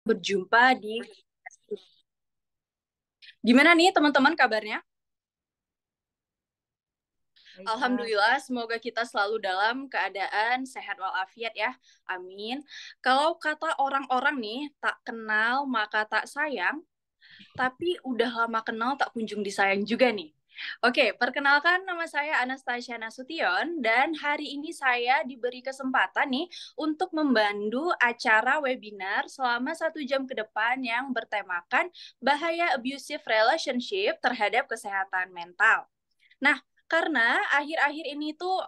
Berjumpa di gimana nih teman-teman kabarnya? Baik, Kak. Alhamdulillah, semoga kita selalu dalam keadaan sehat walafiat ya. Amin. Kalau kata orang-orang nih, tak kenal maka tak sayang, tapi udah lama kenal tak kunjung disayang juga nih. Oke, perkenalkan nama saya Anastasia Nasution dan hari ini saya diberi kesempatan nih untuk membantu acara webinar selama 1 jam ke depan yang bertemakan bahaya abusive relationship terhadap kesehatan mental. Nah, karena akhir-akhir ini tuh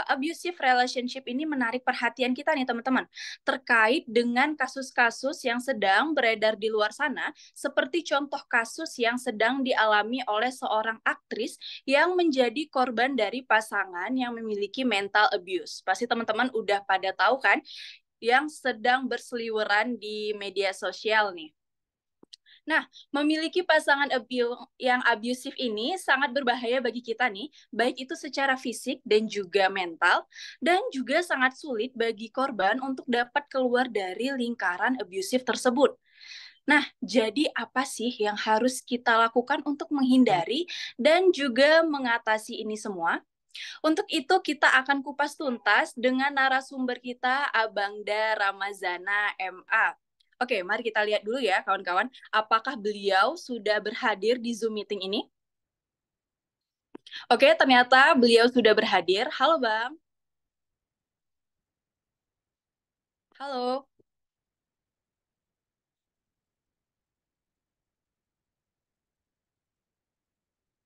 abusive relationship ini menarik perhatian kita nih teman-teman, terkait dengan kasus-kasus yang sedang beredar di luar sana, seperti contoh kasus yang sedang dialami oleh seorang aktris yang menjadi korban dari pasangan yang memiliki mental abuse. Pasti teman-teman udah pada tahu kan, yang sedang berseliweran di media sosial nih. Nah, memiliki pasangan yang abusive ini sangat berbahaya bagi kita nih, baik itu secara fisik dan juga mental, dan juga sangat sulit bagi korban untuk dapat keluar dari lingkaran abusive tersebut. Nah, jadi apa sih yang harus kita lakukan untuk menghindari dan juga mengatasi ini semua? Untuk itu kita akan kupas tuntas dengan narasumber kita, Abangda Ramazana MA. Oke, mari kita lihat dulu ya kawan-kawan, apakah beliau sudah berhadir di Zoom meeting ini? Oke, ternyata beliau sudah berhadir. Halo Bang. Halo.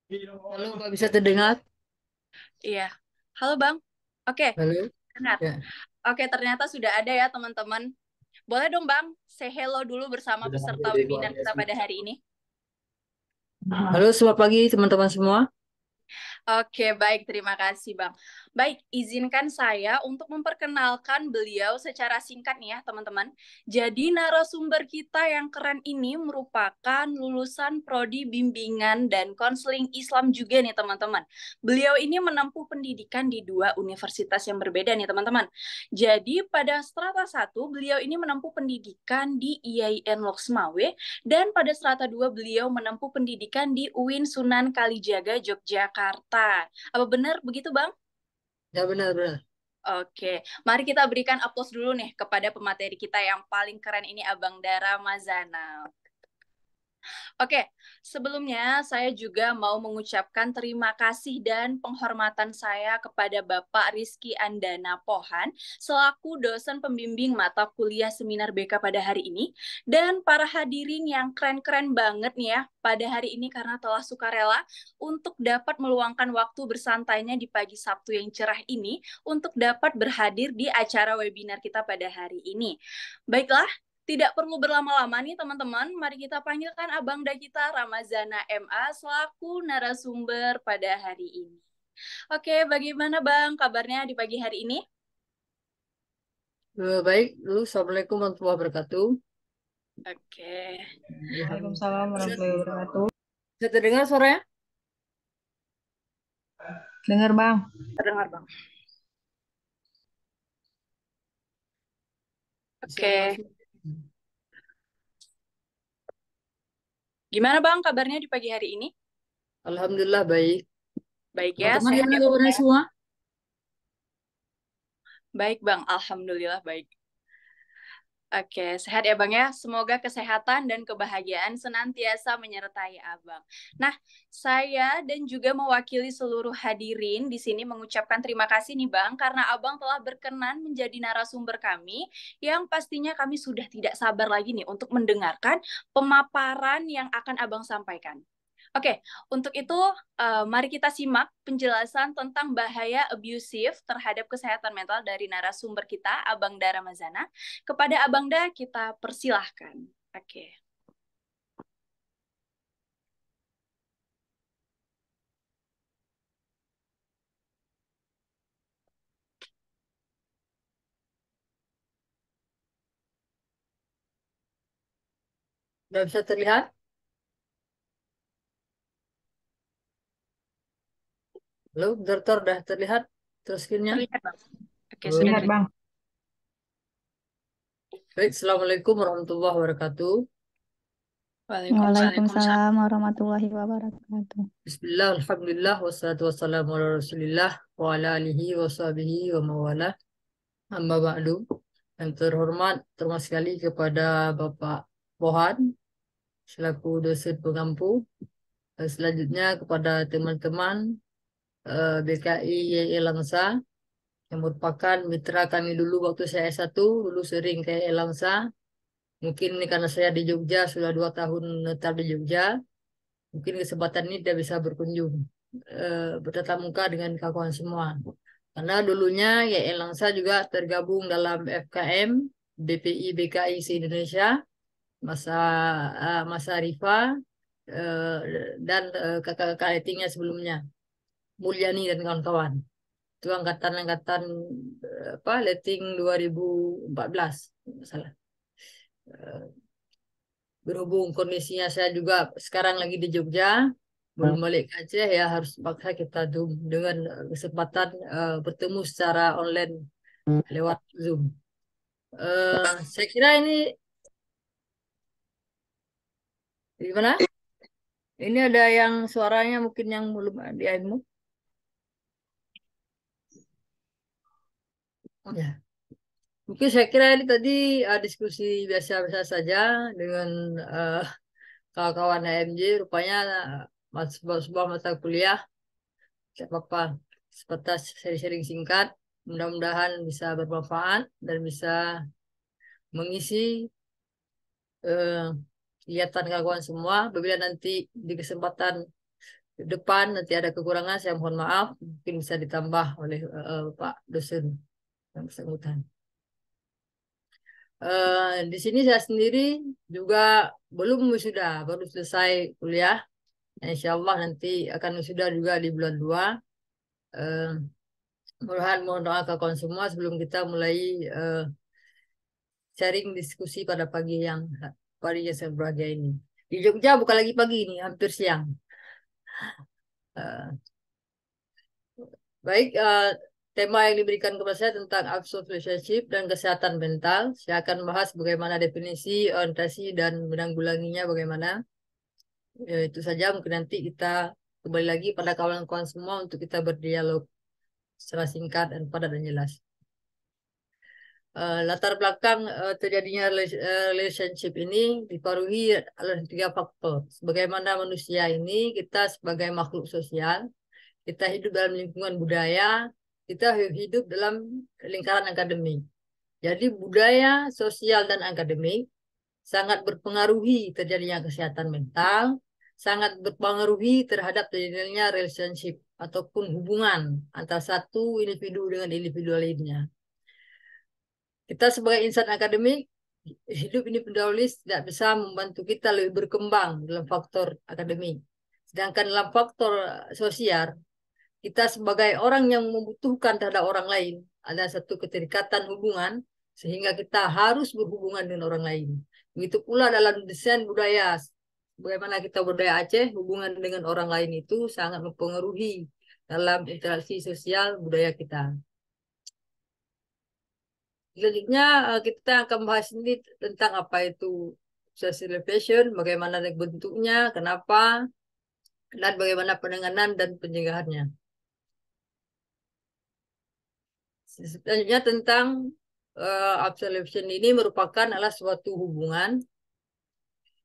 Halo, Mbak, bisa terdengar? Iya. Halo Bang. Oke, Halo? dengar. Ya. Oke, ternyata sudah ada ya teman-teman. Boleh dong Bang, say hello dulu bersama peserta webinar kita pada hari ini. Halo, selamat pagi teman-teman semua. Oke, baik. Terima kasih, Bang. Baik, izinkan saya untuk memperkenalkan beliau secara singkat nih ya, teman-teman. Jadi, narasumber kita yang keren ini merupakan lulusan Prodi Bimbingan dan Konseling Islam juga nih, teman-teman. Beliau ini menempuh pendidikan di 2 universitas yang berbeda nih, teman-teman. Jadi, pada strata 1, beliau ini menempuh pendidikan di IAIN Loksmawe, dan pada strata 2 beliau menempuh pendidikan di UIN Sunan Kalijaga, Yogyakarta. Apa benar begitu, Bang? Ya, benar-benar. Oke, mari kita berikan aplaus dulu nih kepada pemateri kita yang paling keren ini, Abang Dara Mazana. Oke, sebelumnya saya juga mau mengucapkan terima kasih dan penghormatan saya kepada Bapak Rizky Andana Pohan selaku dosen pembimbing mata kuliah seminar BK pada hari ini, dan para hadirin yang keren-keren banget nih ya pada hari ini karena telah sukarela untuk dapat meluangkan waktu bersantainya di pagi Sabtu yang cerah ini untuk dapat berhadir di acara webinar kita pada hari ini. Baiklah, tidak perlu berlama-lama nih teman-teman, mari kita panggilkan Abang Da kita Ramazana MA selaku narasumber pada hari ini. Oke, bagaimana Bang kabarnya di pagi hari ini? Baik, dulu Assalamualaikum warahmatullahi wabarakatuh. Oke, Alhamdulillah. Waalaikumsalam warahmatullahi wabarakatuh. Bisa terdengar suaranya? Dengar Bang. terdengar Bang. Bisa Oke, langsung. gimana Bang kabarnya di pagi hari ini? Alhamdulillah baik. Baik ya, Teman-teman sehat gimana ya Bang kabarnya ya? semua? Baik Bang, Alhamdulillah baik. Oke, sehat ya Bang ya. Semoga kesehatan dan kebahagiaan senantiasa menyertai Abang. Nah, saya dan juga mewakili seluruh hadirin di sini mengucapkan terima kasih nih Bang, karena Abang telah berkenan menjadi narasumber kami, yang pastinya kami sudah tidak sabar lagi nih untuk mendengarkan pemaparan yang akan Abang sampaikan. Oke, untuk itu mari kita simak penjelasan tentang bahaya abusive terhadap kesehatan mental dari narasumber kita, Abang Dara Mazana. Kepada Abang Da, kita persilahkan. Oke. Sudah bisa terlihat? Halo, Dokter, udah terlihat terus screen-nya? Terlihat, Bang. Oke, sudah Oh, Lihat terlihat. Bang. Baik, Assalamualaikum warahmatullahi wabarakatuh. Waalaikumsalam warahmatullahi wabarakatuh. Bismillah, alhamdulillah, wassalatu wassalamu ala rasulillah, wa ala alihi wa sahbihi wa mawala. Amma ba'du. Yang terhormat, terima sekali kepada Bapak Pohan, selaku dosen pengampu. Selanjutnya kepada teman-teman BKI YI Langsa, yang merupakan mitra kami dulu waktu saya S1, dulu sering ke Langsa. Mungkin ini karena saya di Jogja, sudah 2 tahun menetap di Jogja. Mungkin kesempatan ini tidak bisa berkunjung, bertatap muka dengan kawan semua. Karena dulunya YI Langsa juga tergabung dalam FKM BPI BKI se-Indonesia, masa Rifa, dan kakak-kakak ratingnya sebelumnya, Mulyani dan kawan-kawan. Itu angkatan-angkatan letting 2014, nggak salah. Berhubung kondisinya saya juga sekarang lagi di Jogja, belum balik ke Aceh, ya harus paksa kita Zoom dengan kesempatan bertemu secara online lewat Zoom. Saya kira ini gimana? Ini ada yang suaranya mungkin yang belum di unmute. Ya. Mungkin saya kira ini tadi diskusi biasa-biasa saja dengan kawan-kawan AMJ. Rupanya sebuah mata kuliah, tidak apa-apa, sebatas sharing-sharing singkat. Mudah-mudahan bisa bermanfaat dan bisa mengisi kegiatan kawan semua. Apabila nanti di kesempatan depan nanti ada kekurangan, saya mohon maaf, mungkin bisa ditambah oleh Pak dosen yang bersangkutan. Di sini saya sendiri juga belum wisuda, baru selesai kuliah. Insya Allah nanti akan wisuda juga di bulan 2. Mohon doa kawan semua sebelum kita mulai sharing diskusi pada pagi yang saya berbahagia ini. Di Jogja bukan lagi pagi ini, hampir siang. Baik, tema yang diberikan kepada saya tentang abusive relationship dan kesehatan mental. Saya akan bahas bagaimana definisi, orientasi, dan menanggulanginya bagaimana. Itu saja, mungkin nanti kita kembali lagi pada kawan-kawan semua untuk kita berdialog secara singkat dan padat dan jelas. Latar belakang terjadinya relationship ini dipengaruhi oleh 3 faktor. Sebagaimana manusia ini, kita sebagai makhluk sosial, kita hidup dalam lingkungan budaya, kita hidup dalam lingkaran akademik. Jadi budaya, sosial, dan akademik sangat berpengaruhi terjadinya kesehatan mental, sangat berpengaruhi terhadap terjadinya relationship ataupun hubungan antara satu individu dengan individu lainnya. Kita sebagai insan akademik, hidup individualis tidak bisa membantu kita lebih berkembang dalam faktor akademik. Sedangkan dalam faktor sosial, kita sebagai orang yang membutuhkan terhadap orang lain, ada satu keterikatan hubungan, sehingga kita harus berhubungan dengan orang lain. Begitu pula dalam desain budaya, bagaimana kita budaya Aceh, hubungan dengan orang lain itu sangat mempengaruhi dalam interaksi sosial budaya kita. Selanjutnya kita akan bahas ini tentang apa itu social relation, bagaimana bentuknya, kenapa, dan bagaimana penanganan dan pencegahannya. Selanjutnya tentang observation ini merupakan adalah suatu hubungan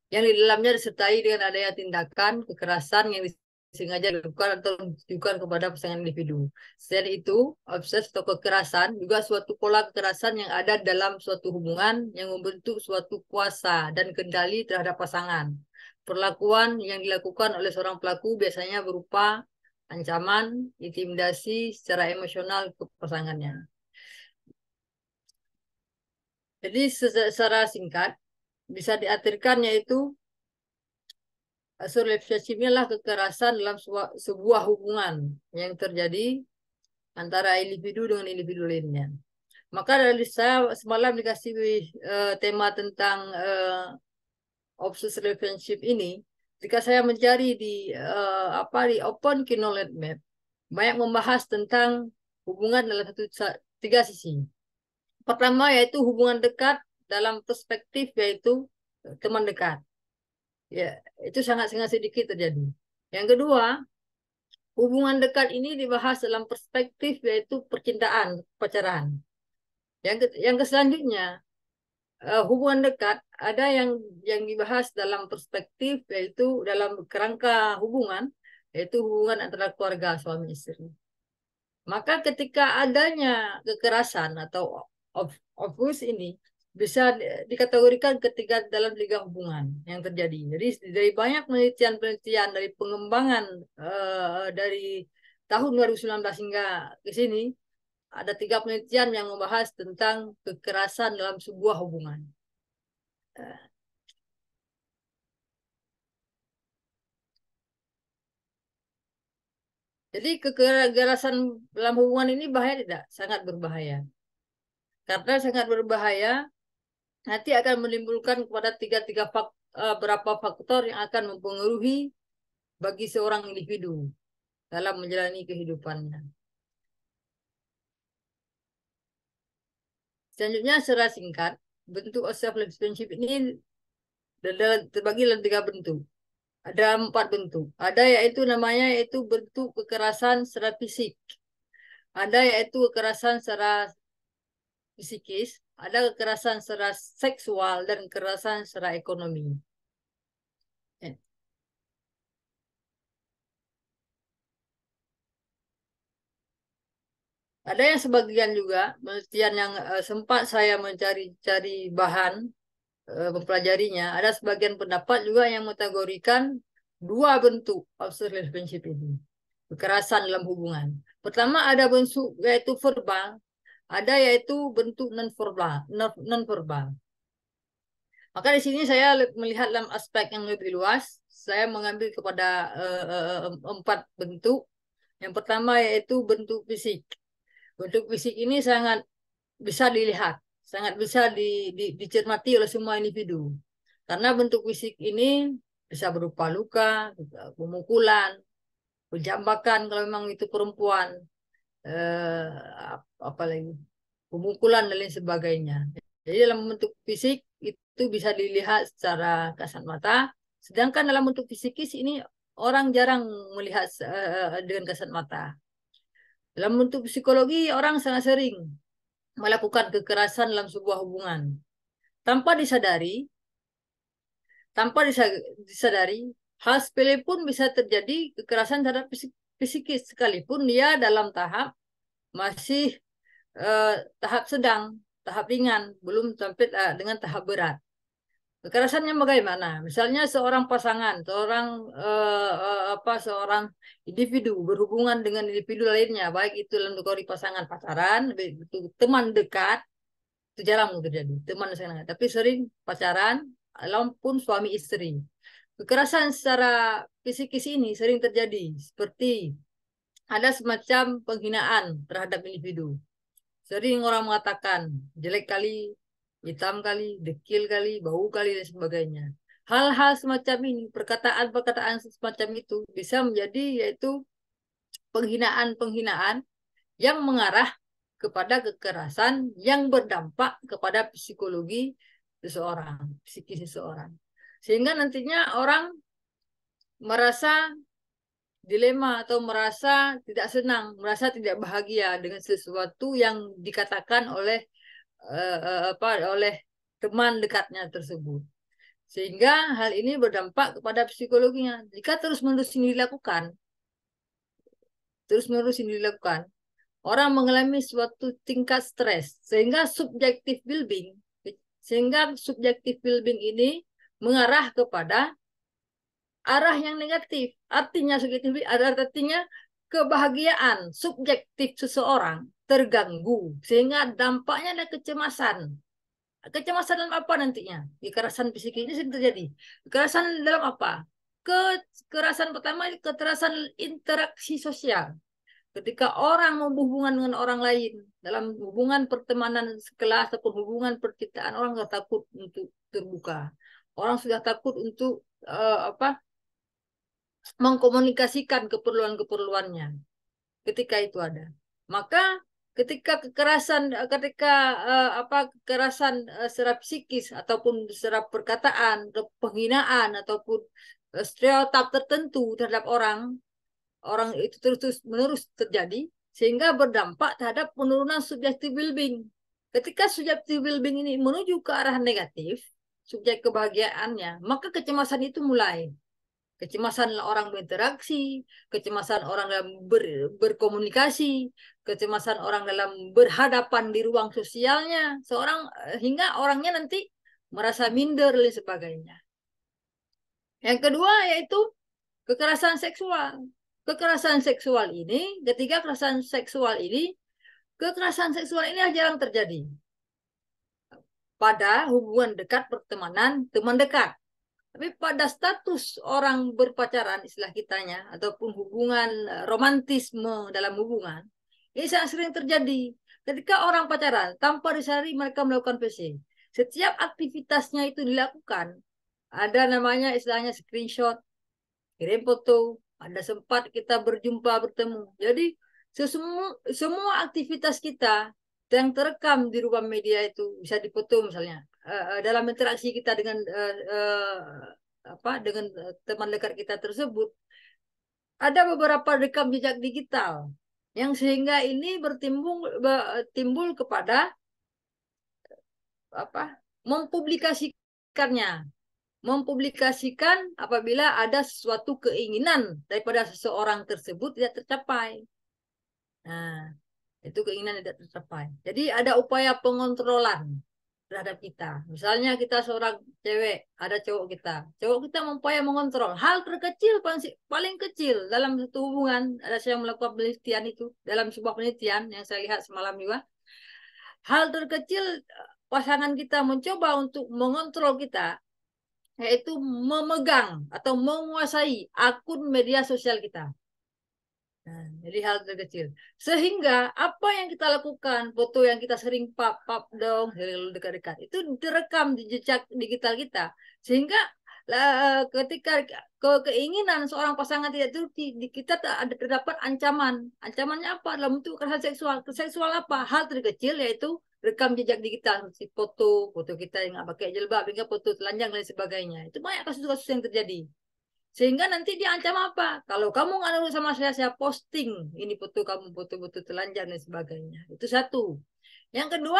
yang di dalamnya disertai dengan adanya tindakan kekerasan yang disengaja dilakukan atau ditujukan kepada pasangan individu. Selain itu, obses atau kekerasan juga suatu pola kekerasan yang ada dalam suatu hubungan yang membentuk suatu kuasa dan kendali terhadap pasangan. Perlakuan yang dilakukan oleh seorang pelaku biasanya berupa ancaman, intimidasi secara emosional ke pasangannya. Jadi secara singkat bisa diartikan yaitu relationship adalah kekerasan dalam sebuah hubungan yang terjadi antara individu dengan individu lainnya. Maka dari saya semalam dikasih tema tentang obsessive relationship ini, ketika saya mencari di Open Knowledge Map, banyak membahas tentang hubungan dalam 3 sisi. Pertama yaitu hubungan dekat dalam perspektif yaitu teman dekat. Ya, itu sangat-sangat sedikit terjadi. Yang kedua, hubungan dekat ini dibahas dalam perspektif yaitu percintaan, pacaran. Yang selanjutnya, hubungan dekat ada yang dibahas dalam perspektif yaitu dalam kerangka hubungan yaitu hubungan antara keluarga suami istri. Maka ketika adanya kekerasan atau abuse ini bisa dikategorikan ketika dalam tiga hubungan yang terjadi. Jadi dari banyak penelitian-penelitian dari pengembangan dari tahun 2019 hingga ke sini ada 3 penelitian yang membahas tentang kekerasan dalam sebuah hubungan. Jadi kekerasan dalam hubungan ini bahaya tidak? Sangat berbahaya. Karena sangat berbahaya, nanti akan menimbulkan kepada beberapa faktor yang akan mempengaruhi bagi seorang individu dalam menjalani kehidupannya. Selanjutnya secara singkat, bentuk self relationship ini terbagi dalam 3 bentuk. Ada 4 bentuk. Ada yaitu namanya yaitu bentuk kekerasan secara fisik. Ada yaitu kekerasan secara psikis, ada kekerasan secara seksual dan kekerasan secara ekonomi. Ada yang sebagian juga penelitian yang sempat saya mencari-cari bahan mempelajarinya. Ada sebagian pendapat juga yang mengkategorikan 2 bentuk abusive relationship ini, kekerasan dalam hubungan. Pertama ada bentuk yaitu verbal, ada yaitu bentuk non verbal. Maka di sini saya melihat dalam aspek yang lebih luas. Saya mengambil kepada 4 bentuk. Yang pertama yaitu bentuk fisik. Bentuk fisik ini sangat bisa dilihat, sangat bisa dicermati oleh semua individu. Karena bentuk fisik ini bisa berupa luka, pemukulan, penjambakan kalau memang itu perempuan, apa lagi, pemukulan dan lain sebagainya. Jadi dalam bentuk fisik itu bisa dilihat secara kasat mata, sedangkan dalam bentuk psikis ini orang jarang melihat dengan kasat mata. Dalam bentuk psikologi orang sangat sering melakukan kekerasan dalam sebuah hubungan tanpa disadari, hal sepele pun bisa terjadi kekerasan terhadap psikis sekalipun dia dalam tahap masih tahap sedang, tahap ringan, belum sampai dengan tahap berat. Kekerasannya bagaimana? Misalnya seorang pasangan, seorang individu berhubungan dengan individu lainnya, baik itu dalam kategori pasangan pacaran, itu teman dekat, itu jarang terjadi, teman dekat, tapi sering pacaran, walaupun suami istri. Kekerasan secara psikis ini sering terjadi, seperti ada semacam penghinaan terhadap individu. Sering orang mengatakan jelek kali, hitam kali, dekil kali, bau kali, dan sebagainya. Hal-hal semacam ini, perkataan-perkataan semacam itu bisa menjadi yaitu penghinaan-penghinaan yang mengarah kepada kekerasan yang berdampak kepada psikologi seseorang, psikis seseorang. Sehingga nantinya orang merasa dilema atau merasa tidak senang, merasa tidak bahagia dengan sesuatu yang dikatakan oleh oleh teman dekatnya tersebut. Sehingga hal ini berdampak kepada psikologinya. Jika terus-menerus ini dilakukan, orang mengalami suatu tingkat stres, sehingga subjektif well-being ini mengarah kepada arah yang negatif. Artinya kebahagiaan subjektif seseorang terganggu, sehingga dampaknya ada kecemasan. Kecemasan dalam apa nantinya? Kekerasan psikis ini sering terjadi. Kekerasan dalam apa? Kekerasan pertama, kekerasan interaksi sosial. Ketika orang berhubungan dengan orang lain, dalam hubungan pertemanan sekelas ataupun hubungan percintaan, orang sudah takut untuk terbuka. Orang sudah takut untuk mengkomunikasikan keperluan-keperluannya ketika itu ada. Maka kekerasan secara psikis ataupun secara perkataan, atau penghinaan ataupun stereotip tertentu terhadap orang itu terus menerus terjadi sehingga berdampak terhadap penurunan subjektif well-being. Ketika subjektif well-being ini menuju ke arah negatif, subjek kebahagiaannya, maka kecemasan itu mulai. Kecemasan orang berinteraksi, kecemasan orang dalam berkomunikasi, kecemasan orang dalam berhadapan di ruang sosialnya, hingga orangnya nanti merasa minder dan sebagainya. Yang kedua yaitu kekerasan seksual. Kekerasan seksual ini, kekerasan seksual ini jarang terjadi pada hubungan dekat pertemanan, teman dekat. Tapi pada status orang berpacaran, istilah kitanya, ataupun hubungan romantisme dalam hubungan, ini sangat sering terjadi. Ketika orang pacaran, tanpa disadari mereka melakukan PC. Setiap aktivitasnya itu dilakukan, ada namanya istilahnya screenshot, kirim foto, ada sempat kita bertemu. Jadi semua aktivitas kita yang terekam di ruang media itu bisa dipoto misalnya dalam interaksi kita dengan teman dekat kita tersebut ada beberapa rekam jejak digital yang sehingga ini timbul kepada mempublikasikan apabila ada suatu keinginan daripada seseorang tersebut tidak tercapai. Nah, itu keinginan tidak tercapai. Jadi ada upaya pengontrolan terhadap kita. Misalnya kita seorang cewek, ada cowok kita upaya mengontrol hal terkecil paling kecil dalam satu hubungan. Ada saya melakukan penelitian itu dalam sebuah penelitian yang saya lihat semalam juga. Hal terkecil pasangan kita mencoba untuk mengontrol kita, yaitu memegang atau menguasai akun media sosial kita. Nah, jadi hal terkecil. Sehingga apa yang kita lakukan, foto yang kita sering pap dong, selalu dekat-dekat, itu direkam di jejak digital kita. Sehingga ketika keinginan seorang pasangan tidak turuti, kita terdapat ancaman. Ancamannya apa? Dalam bentuk kekerasan seksual. Seksual apa? Hal terkecil yaitu rekam jejak digital, foto kita yang nggak pakai jilbab, hingga foto telanjang dan sebagainya. Itu banyak kasus-kasus yang terjadi. Sehingga nanti diancam apa? Kalau kamu nggak nurut sama saya posting ini foto kamu, foto-foto telanjang dan sebagainya. Itu satu. Yang kedua,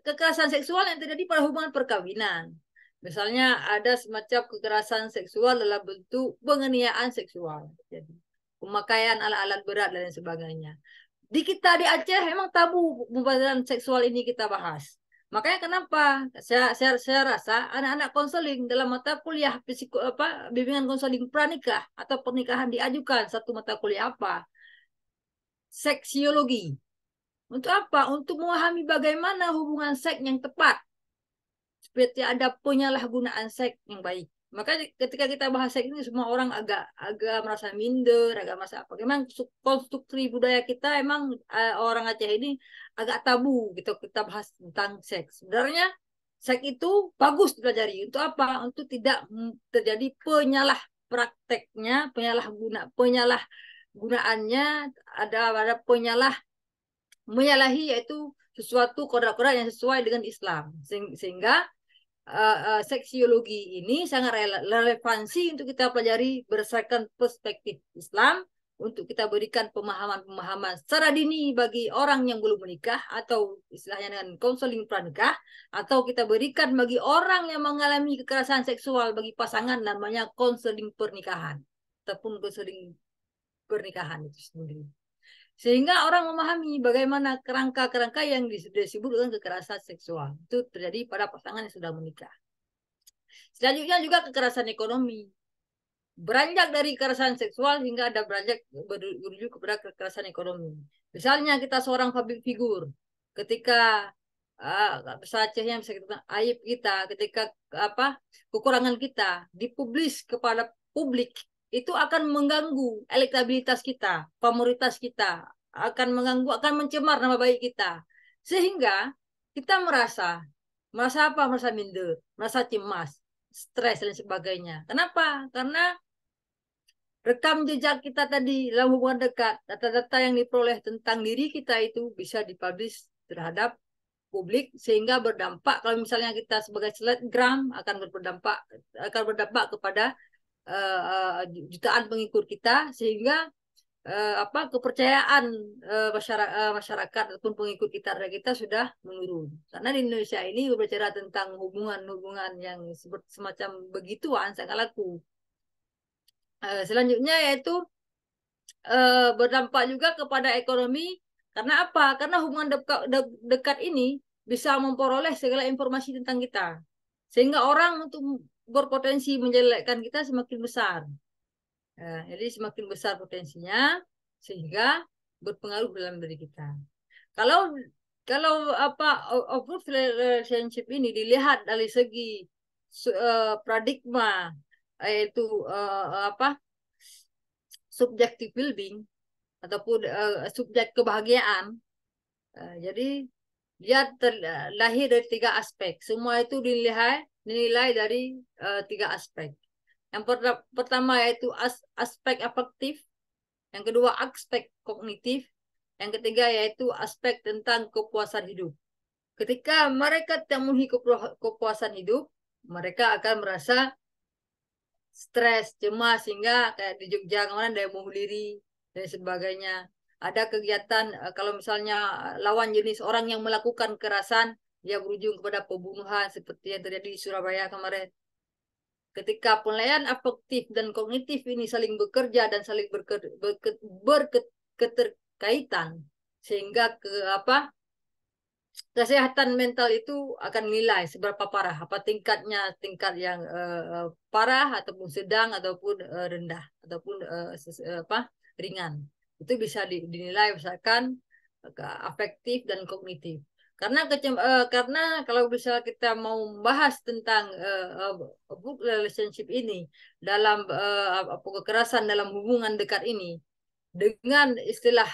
kekerasan seksual yang terjadi pada hubungan perkawinan. Misalnya ada semacam kekerasan seksual dalam bentuk penganiayaan seksual. Jadi, pemakaian alat-alat berat dan sebagainya. Di kita di Aceh memang tabu pembahasan seksual ini kita bahas. Makanya kenapa saya rasa anak-anak konseling dalam mata kuliah bimbingan konseling pranikah atau pernikahan diajukan satu mata kuliah apa? Seksiologi. Untuk apa? Untuk memahami bagaimana hubungan seks yang tepat. Seperti ada penyalahgunaan seks yang baik. Makanya ketika kita bahas seks ini semua orang agak merasa minder, agak merasa apa. Memang konstruksi budaya kita emang orang Aceh ini agak tabu gitu kita bahas tentang seks. Sebenarnya seks itu bagus dipelajari. Untuk apa? Untuk tidak terjadi penyalahgunaannya, ada menyalahi yaitu sesuatu kodrat-kodrat yang sesuai dengan Islam. Sehingga seksiologi ini sangat relevansi untuk kita pelajari berdasarkan perspektif Islam, untuk kita berikan pemahaman-pemahaman secara dini bagi orang yang belum menikah atau istilahnya dengan konseling pranikah, atau kita berikan bagi orang yang mengalami kekerasan seksual bagi pasangan namanya konseling pernikahan ataupun konseling pernikahan itu sendiri. Sehingga orang memahami bagaimana kerangka-kerangka yang disebut dengan kekerasan seksual. Itu terjadi pada pasangan yang sudah menikah. Selanjutnya juga kekerasan ekonomi. Beranjak dari kekerasan seksual hingga ada berujuk kepada kekerasan ekonomi. Misalnya kita seorang public figure. Ketika bahasa Acehnya bisa kita aib kita, ketika kekurangan kita dipublis kepada publik, itu akan mengganggu elektabilitas kita, pamoritas kita, akan mengganggu, akan mencemar nama baik kita. Sehingga kita merasa apa? Merasa minder, merasa cemas, stres dan sebagainya. Kenapa? Karena rekam jejak kita tadi dalam hubungan dekat, data-data yang diperoleh tentang diri kita itu bisa dipublish terhadap publik, sehingga berdampak kalau misalnya kita sebagai selebgram akan berdampak kepada jutaan pengikut kita, sehingga kepercayaan masyarakat ataupun pengikut kita terhadap kita sudah menurun. Karena di Indonesia ini berbicara tentang hubungan-hubungan yang semacam begituan sangat laku. Selanjutnya yaitu berdampak juga kepada ekonomi. Karena apa? Karena hubungan dekat ini bisa memperoleh segala informasi tentang kita, sehingga orang untuk berpotensi menjelekkan kita semakin besar. Jadi semakin besar potensinya, sehingga berpengaruh dalam diri kita. Kalau approved relationship ini dilihat dari segi paradigma, yaitu subjective well-being ataupun subjek kebahagiaan. Jadi dia terlahir dari 3 aspek. Semua itu dinilai dari 3 aspek. Yang pertama yaitu aspek afektif, yang kedua aspek kognitif, yang ketiga yaitu aspek tentang kepuasan hidup. Ketika mereka tidak memiliki kepuasan hidup, mereka akan merasa stres, cemas, sehingga kayak di Jogja kemarin ada yang bunuh diri dan sebagainya. Ada kegiatan kalau misalnya lawan jenis orang yang melakukan kekerasan, dia berujung kepada pembunuhan seperti yang terjadi di Surabaya kemarin. Ketika penilaian afektif dan kognitif ini saling bekerja dan saling berketerkaitan, sehingga kesehatan mental itu akan nilai seberapa parah, apa tingkat yang parah ataupun sedang ataupun rendah ataupun ringan. Itu bisa dinilai misalkan afektif dan kognitif. Karena kalau bisa kita mau membahas tentang book relationship ini dalam kekerasan dalam hubungan dekat ini dengan istilah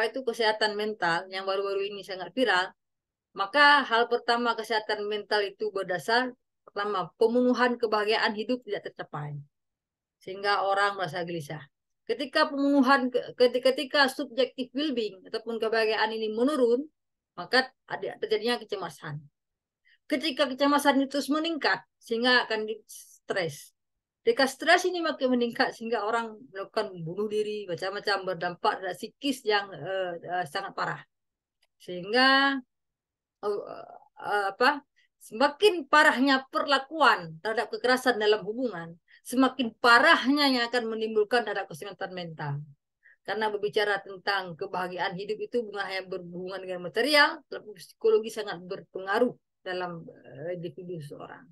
kesehatan mental yang baru-baru ini sangat viral, maka hal pertama kesehatan mental itu berdasar pertama pemenuhan kebahagiaan hidup tidak tercapai, sehingga orang merasa gelisah. Ketika ketika subjective well-being ataupun kebahagiaan ini menurun, maka terjadinya kecemasan. Ketika kecemasan itu terus meningkat, sehingga akan stres. Ketika stres ini makin meningkat, sehingga orang melakukan bunuh diri, macam-macam, berdampak pada psikis yang sangat parah. Sehingga semakin parahnya perlakuan terhadap kekerasan dalam hubungan, semakin parahnya yang akan menimbulkan terhadap kesehatan mental. Karena berbicara tentang kebahagiaan hidup itu bukan hanya berhubungan dengan material, tapi psikologi sangat berpengaruh dalam individu seorang.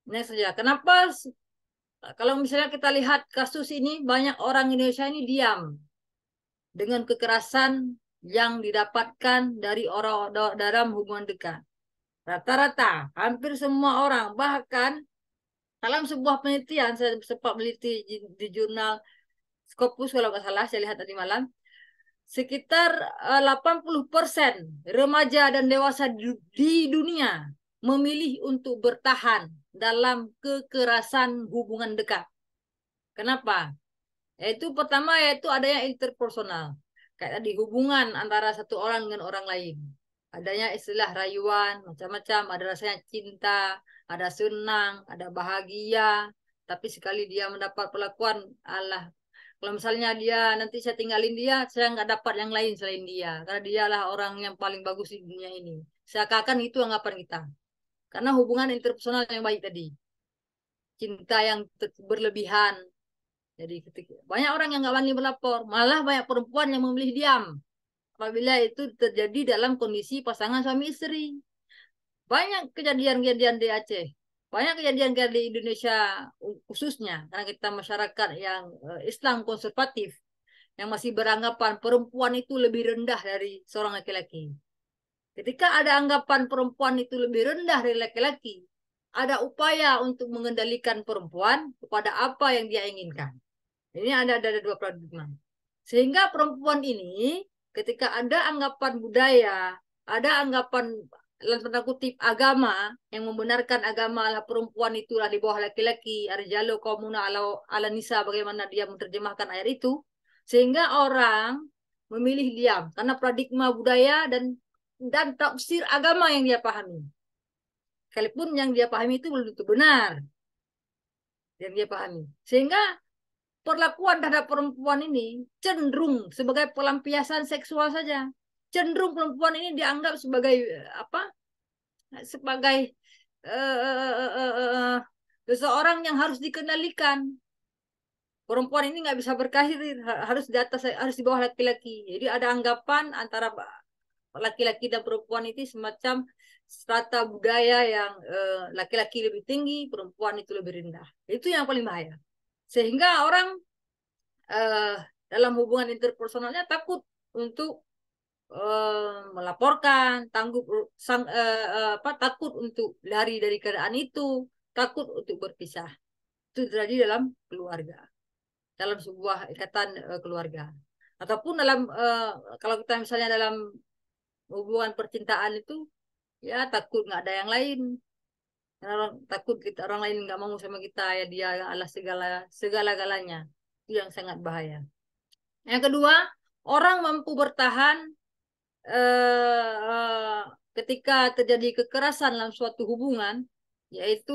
Ini saja. Kenapa kalau misalnya kita lihat kasus ini, banyak orang Indonesia ini diam dengan kekerasan yang didapatkan dari orang dalam hubungan dekat. Rata-rata, hampir semua orang, bahkan dalam sebuah penelitian, saya sempat meneliti di jurnal Scopus kalau nggak salah, saya lihat tadi malam, sekitar 80% remaja dan dewasa di dunia memilih untuk bertahan dalam kekerasan hubungan dekat. Kenapa? Pertama yaitu adanya interpersonal. Kayak tadi hubungan antara satu orang dengan orang lain. Adanya istilah rayuan, macam-macam, ada rasanya cinta, ada senang, ada bahagia. Tapi sekali dia mendapat perlakuan, Allah, kalau misalnya dia nanti saya tinggalin dia, saya nggak dapat yang lain selain dia. Karena dialah orang yang paling bagus di dunia ini. Seakan-akan itu anggapan kita. Karena hubungan interpersonal yang baik tadi. Cinta yang berlebihan. Jadi banyak orang yang nggak berani melapor. Malah banyak perempuan yang memilih diam. Apabila itu terjadi dalam kondisi pasangan suami istri. Banyak kejadian-kejadian di Aceh. Banyak kejadian di Indonesia khususnya. Karena kita masyarakat yang Islam konservatif. Yang masih beranggapan perempuan itu lebih rendah dari seorang laki-laki. Ketika ada anggapan perempuan itu lebih rendah dari laki-laki, ada upaya untuk mengendalikan perempuan kepada apa yang dia inginkan. Ini ada 2 paradigma. Sehingga perempuan ini ketika ada anggapan budaya, ada anggapan dalam tanda kutip agama yang membenarkan agama lah perempuan itulah di bawah laki-laki, arjalo komuna ala nisa, bagaimana dia menerjemahkan ayat itu, sehingga orang memilih diam karena paradigma budaya dan tafsir agama yang dia pahami. Sekalipun yang dia pahami itu belum tentu benar yang dia pahami. Sehingga perlakuan terhadap perempuan ini cenderung sebagai pelampiasan seksual saja. Cenderung perempuan ini dianggap sebagai apa? Sebagai seseorang yang harus dikendalikan. Perempuan ini nggak bisa berkarir, harus di atas, harus di bawah laki-laki. Jadi ada anggapan antara laki-laki dan perempuan itu semacam strata budaya yang laki-laki lebih tinggi, perempuan itu lebih rendah. Itu yang paling bahaya. Sehingga orang dalam hubungan interpersonalnya takut untuk melaporkan, takut untuk lari dari keadaan itu, takut untuk berpisah. Itu terjadi dalam keluarga, dalam sebuah ikatan keluarga, ataupun dalam kalau kita misalnya dalam hubungan percintaan itu, ya takut nggak ada yang lain, takut orang lain nggak mau sama kita, ya dia adalah segala-galanya. Itu yang sangat bahaya. Yang kedua, orang mampu bertahan ketika terjadi kekerasan dalam suatu hubungan, yaitu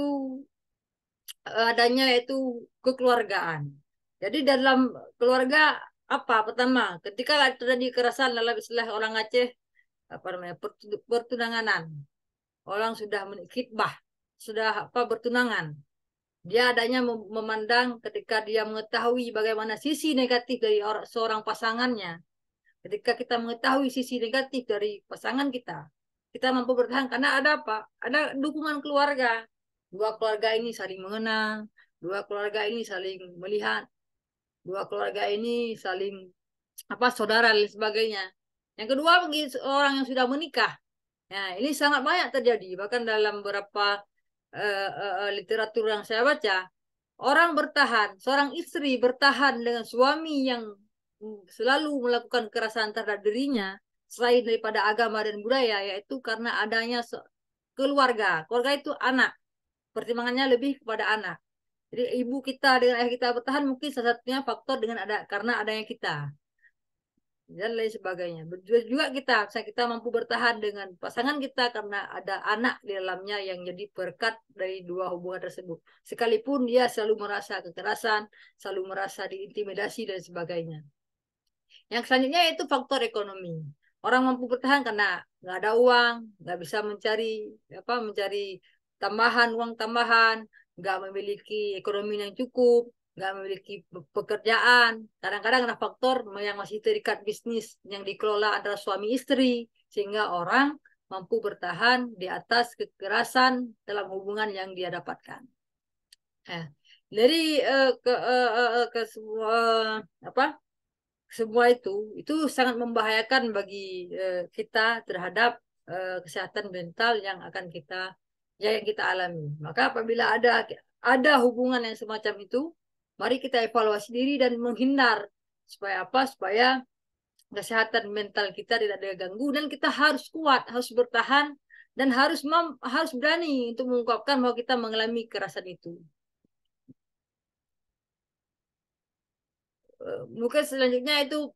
adanya yaitu kekeluargaan. Jadi dalam keluarga apa? Pertama, ketika terjadi kekerasan dalam istilah orang Aceh apa namanya pertunanganan, orang sudah menikah, sudah apa bertunangan. Dia adanya memandang ketika dia mengetahui bagaimana sisi negatif dari seorang pasangannya. Ketika kita mengetahui sisi negatif dari pasangan kita mampu bertahan karena ada apa? Ada dukungan keluarga. Dua keluarga ini saling mengenal, dua keluarga ini saling melihat, dua keluarga ini saling apa saudara dan sebagainya. Yang kedua bagi orang yang sudah menikah, nah ini sangat banyak terjadi. Bahkan dalam beberapa literatur yang saya baca, orang bertahan, seorang istri bertahan dengan suami yang selalu melakukan kekerasan terhadap dirinya, selain daripada agama dan budaya, yaitu karena adanya keluarga. Keluarga itu anak. Pertimbangannya lebih kepada anak. Jadi ibu kita dengan ayah kita bertahan mungkin salah satunya faktor karena adanya kita dan lain sebagainya. Juga kita mampu bertahan dengan pasangan kita karena ada anak di dalamnya yang jadi berkat dari dua hubungan tersebut. Sekalipun dia selalu merasa kekerasan, selalu merasa diintimidasi dan sebagainya. Yang selanjutnya yaitu faktor ekonomi. Orang mampu bertahan karena nggak ada uang, nggak bisa mencari uang tambahan, nggak memiliki ekonomi yang cukup, nggak memiliki pekerjaan. Kadang-kadang ada faktor yang masih terikat bisnis yang dikelola antara suami istri, sehingga orang mampu bertahan di atas kekerasan dalam hubungan yang dia dapatkan. Dari ke semua itu sangat membahayakan bagi kita terhadap kesehatan mental yang kita alami. Maka apabila ada hubungan yang semacam itu, mari kita evaluasi diri dan menghindar supaya apa? Supaya kesehatan mental kita tidak terganggu dan kita harus kuat, harus bertahan dan harus berani untuk mengungkapkan bahwa kita mengalami kekerasan itu. Mungkin selanjutnya itu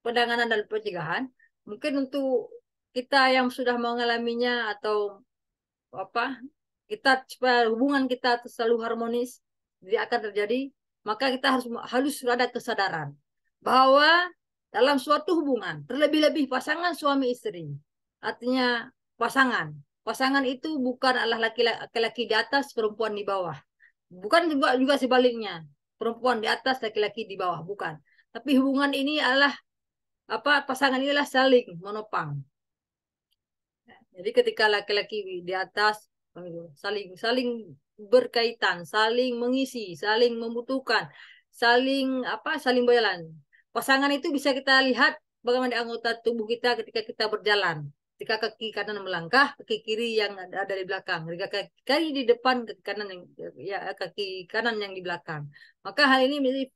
penanganan dan pencegahan. Mungkin untuk kita yang sudah mengalaminya atau apa, supaya hubungan kita selalu harmonis, tidak akan terjadi, maka kita harus ada kesadaran bahwa dalam suatu hubungan, terlebih-lebih pasangan suami istri, artinya pasangan itu bukan adalah laki-laki di atas, perempuan di bawah. Bukan juga sebaliknya, perempuan di atas, laki-laki di bawah, bukan. Tapi hubungan ini adalah pasangan inilah saling menopang. Jadi ketika laki-laki di atas saling berkaitan, saling mengisi, saling membutuhkan, saling berjalan. Pasangan itu bisa kita lihat bagaimana anggota tubuh kita ketika kita berjalan. Ketika kaki kanan melangkah, kaki kiri yang ada di belakang. Ketika kaki di depan, kaki kanan yang di belakang. Maka hal ini menjadi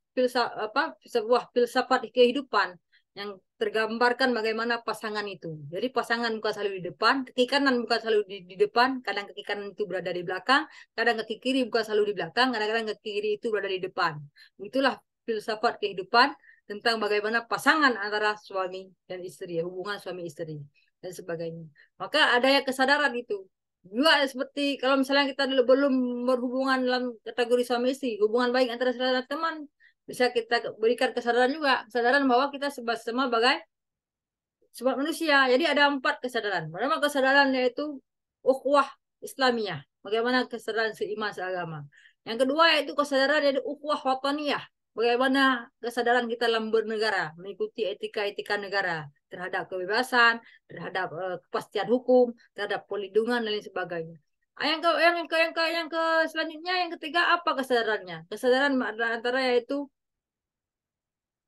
sebuah filsafat kehidupan yang tergambarkan bagaimana pasangan itu. Jadi pasangan bukan selalu di depan, kaki kanan bukan selalu di depan, kadang kaki kanan itu berada di belakang, kadang kaki kiri bukan selalu di belakang, kadang-kadang kaki kiri itu berada di depan. Itulah filsafat kehidupan tentang bagaimana pasangan antara suami dan istri, hubungan suami istri dan sebagainya. Maka ada yang kesadaran itu. Juga seperti kalau misalnya kita belum berhubungan dalam kategori suami istri, hubungan baik antara saudara teman, bisa kita berikan kesadaran juga, kesadaran bahwa kita sama sebagai sebab manusia. Jadi ada 4 kesadaran. Pertama kesadaran yaitu ukhuwah Islamiyah, bagaimana kesadaran seiman seagama. Yang kedua yaitu kesadaran yaitu ukhuwah wataniyah, bagaimana kesadaran kita dalam bernegara, mengikuti etika-etika negara terhadap kebebasan, terhadap kepastian hukum, terhadap pelindungan dan lain sebagainya. Yang ke selanjutnya yang ketiga apa kesadarannya? Kesadaran antara yaitu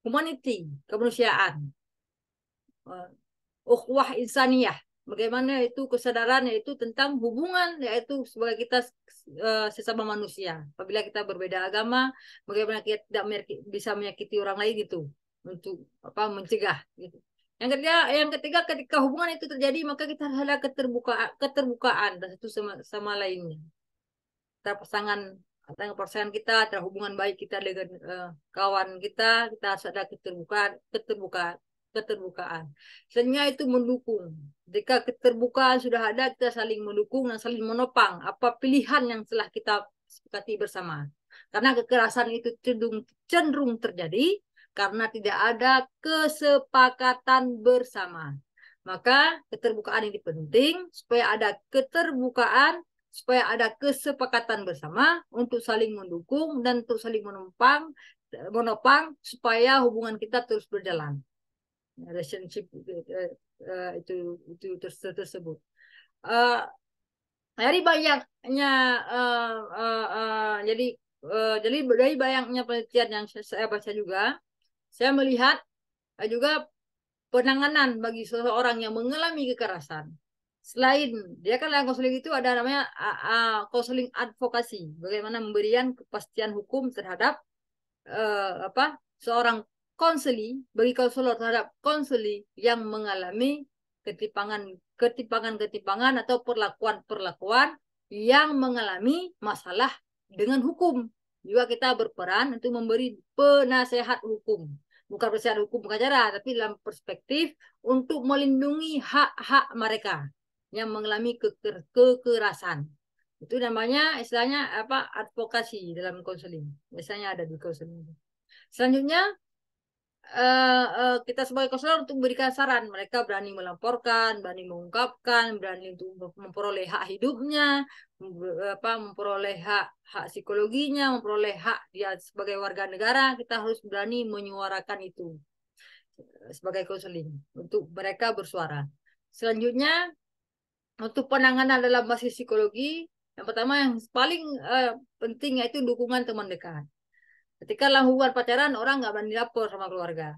humanity, kemanusiaan, ukhuwah insaniyah, bagaimana itu kesadaran yaitu tentang hubungan yaitu sebagai kita sesama manusia. Apabila kita berbeda agama, bagaimana kita tidak bisa menyakiti orang lain itu untuk mencegah gitu. Yang ketiga ketika hubungan itu terjadi maka kita harus ada keterbukaan dan satu sama lainnya. Antara pasangan kita, antara hubungan baik kita dengan kawan kita harus ada keterbukaan. Sebenarnya itu mendukung. Jika keterbukaan sudah ada, kita saling mendukung dan saling menopang apa pilihan yang telah kita sepakati bersama. Karena kekerasan itu cenderung terjadi karena tidak ada kesepakatan bersama. Maka keterbukaan ini penting supaya ada keterbukaan, supaya ada kesepakatan bersama untuk saling mendukung dan untuk saling menopang supaya hubungan kita terus berjalan. Relationship itu tersebut. Dari banyaknya jadi dari banyaknya penelitian yang saya baca juga, saya melihat juga penanganan bagi seseorang yang mengalami kekerasan. Selain dia kan dalam konseling itu ada namanya konseling advokasi, bagaimana memberikan kepastian hukum terhadap seorang konseli, bagi konselor terhadap konseli yang mengalami ketimpangan atau perlakuan yang mengalami masalah dengan hukum. Juga kita berperan untuk memberi penasehat hukum. Bukan penasehat hukum pengacara, tapi dalam perspektif untuk melindungi hak-hak mereka yang mengalami kekerasan. Itu namanya istilahnya advokasi dalam konseling. Biasanya ada di konseling. Selanjutnya kita sebagai konselor untuk memberikan saran, mereka berani melaporkan, berani mengungkapkan, berani untuk memperoleh hak hidupnya, memperoleh hak psikologinya, memperoleh hak dia sebagai warga negara. Kita harus berani menyuarakan itu sebagai konseling untuk mereka bersuara. Selanjutnya untuk penanganan dalam basis psikologi, yang pertama yang paling penting yaitu dukungan teman dekat. Ketika dalam hubungan pacaran, orang nggak berani lapor sama keluarga.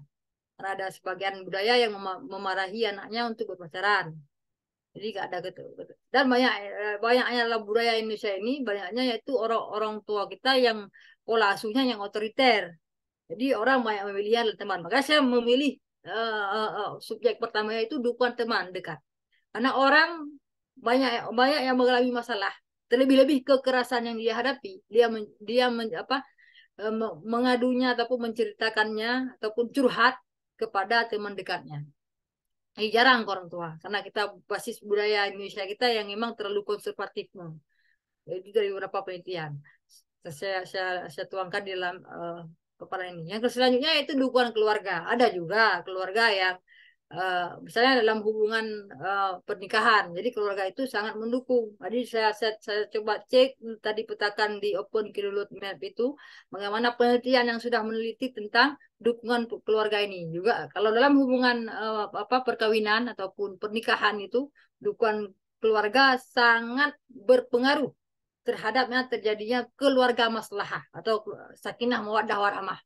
Karena ada sebagian budaya yang memarahi anaknya untuk berpacaran. Jadi nggak ada gitu. Dan banyaknya dalam budaya Indonesia ini, banyaknya yaitu orang tua kita yang pola asuhnya yang otoriter. Jadi orang banyak memilih teman. Makanya saya memilih subjek pertama itu dukungan teman dekat. Karena orang banyak yang mengalami masalah. Terlebih-lebih kekerasan yang dia hadapi, mengadunya ataupun menceritakannya ataupun curhat kepada teman dekatnya. Ini jarang orang tua karena kita basis budaya Indonesia kita yang memang terlalu konservatif. Itu dari beberapa penelitian saya tuangkan di dalam paparan ini. Yang selanjutnya itu dukungan keluarga. Ada juga keluarga yang misalnya dalam hubungan pernikahan, jadi keluarga itu sangat mendukung. Jadi saya coba cek tadi petakan di Open Keyword Map itu bagaimana penelitian yang sudah meneliti tentang dukungan keluarga ini. Juga kalau dalam hubungan perkawinan ataupun pernikahan itu dukungan keluarga sangat berpengaruh terhadapnya terjadinya keluarga maslahah atau sakinah mawaddah warahmah.